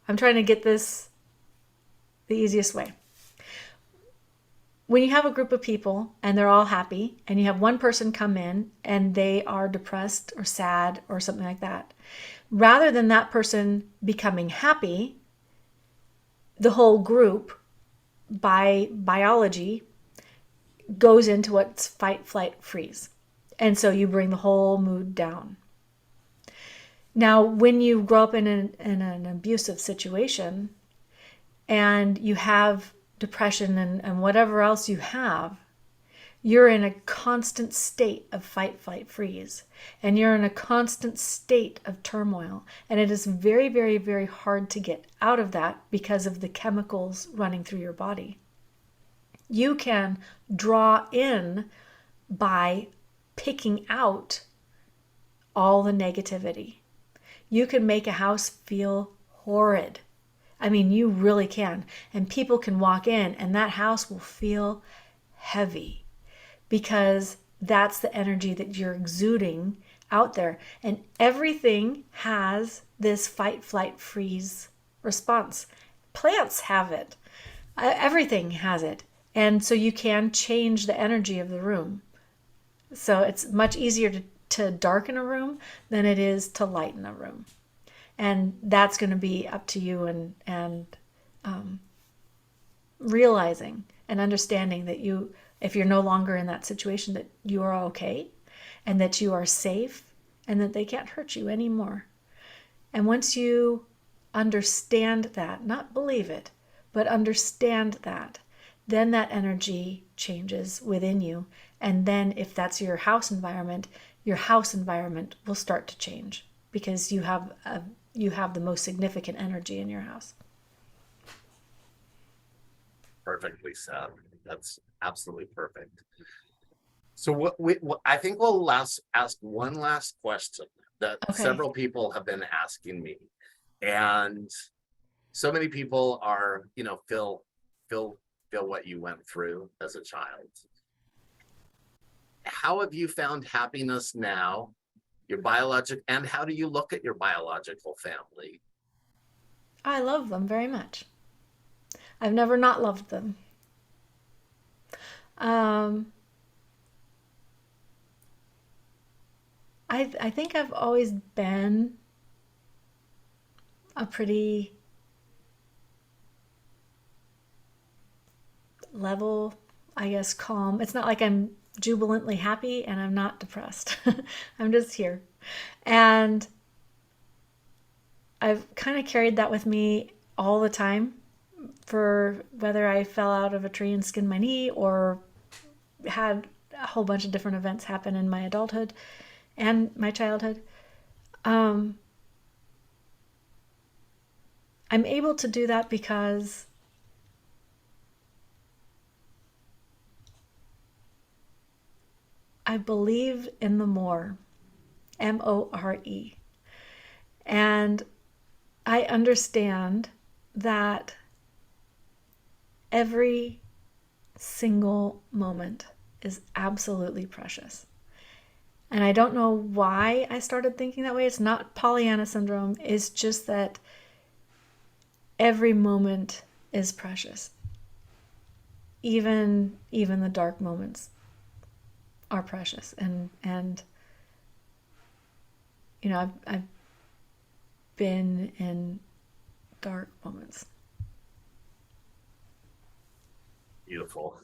Speaker 2: I'm trying to get this the easiest way. When you have a group of people and they're all happy, and you have one person come in and they are depressed or sad or something like that, rather than that person becoming happy, the whole group, by biology, goes into what's fight, flight, freeze. And so you bring the whole mood down. Now, when you grow up in an abusive situation and you have depression and whatever else you have, you're in a constant state of fight, flight, freeze. And you're in a constant state of turmoil. And it is very, very, very hard to get out of that because of the chemicals running through your body. You can draw in by picking out all the negativity. You can make a house feel horrid. I mean, you really can. And people can walk in and that house will feel heavy, because that's the energy that you're exuding out there. And everything has this fight, flight, freeze response. Plants have it. Everything has it. And so you can change the energy of the room. So it's much easier to darken a room than it is to lighten a room. And that's going to be up to you and realizing and understanding that if you're no longer in that situation, that you are okay and that you are safe and that they can't hurt you anymore. And once you understand that, not believe it, but understand that, then that energy changes within you. And then if that's your house environment will start to change because you have the most significant energy in your house.
Speaker 1: Perfectly said. That's absolutely perfect. So I think we'll ask one last question that several people have been asking me, and so many people are, feel what you went through as a child. How have you found happiness now, and how do you look at your biological family?
Speaker 2: I love them very much. I've never not loved them. I think I've always been a pretty level, I guess, calm. It's not like I'm jubilantly happy and I'm not depressed. I'm just here. And I've kind of carried that with me all the time, for whether I fell out of a tree and skinned my knee or had a whole bunch of different events happen in my adulthood and my childhood. I'm able to do that because I believe in the more, M-O-R-E. And I understand that every single moment is absolutely precious. And I don't know why I started thinking that way. It's not Pollyanna syndrome. It's just that every moment is precious. Even the dark moments are precious. And I've been in dark moments.
Speaker 1: Beautiful.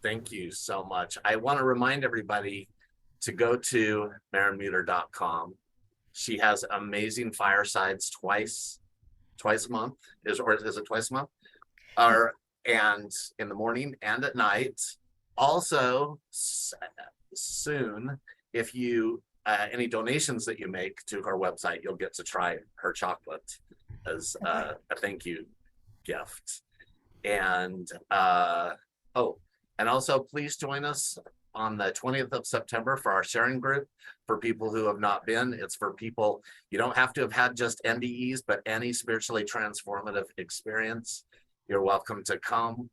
Speaker 1: Thank you so much. I want to remind everybody to go to marenmuter.com. She has amazing firesides twice a month. Is it twice a month? And in the morning and at night. Also, soon, if you any donations that you make to her website, you'll get to try her chocolate as a thank you gift. And and also please join us on the 20th of September for our sharing group. For people who have not been, it's for people, you don't have to have had just NDEs, but any spiritually transformative experience, you're welcome to come.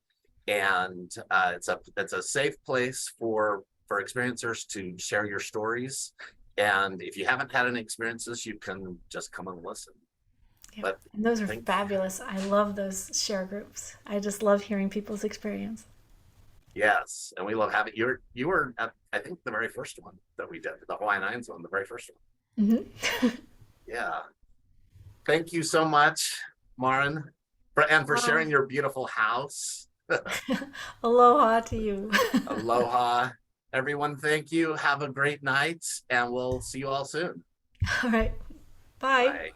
Speaker 1: And it's a safe place for experiencers to share your stories. And if you haven't had any experiences, you can just come and listen.
Speaker 2: Yeah. But and those are fabulous. I love those share groups. I just love hearing people's experience.
Speaker 1: Yes, and we love having you were at, I think, the very first one that we did, the Hawaiian IANDS one, the very first one. Mm-hmm. Yeah. Thank you so much, Marin, for sharing your beautiful house.
Speaker 2: Aloha to you.
Speaker 1: Aloha. Everyone, thank you. Have a great night, and we'll see you all soon.
Speaker 2: All right. Bye.
Speaker 1: Bye.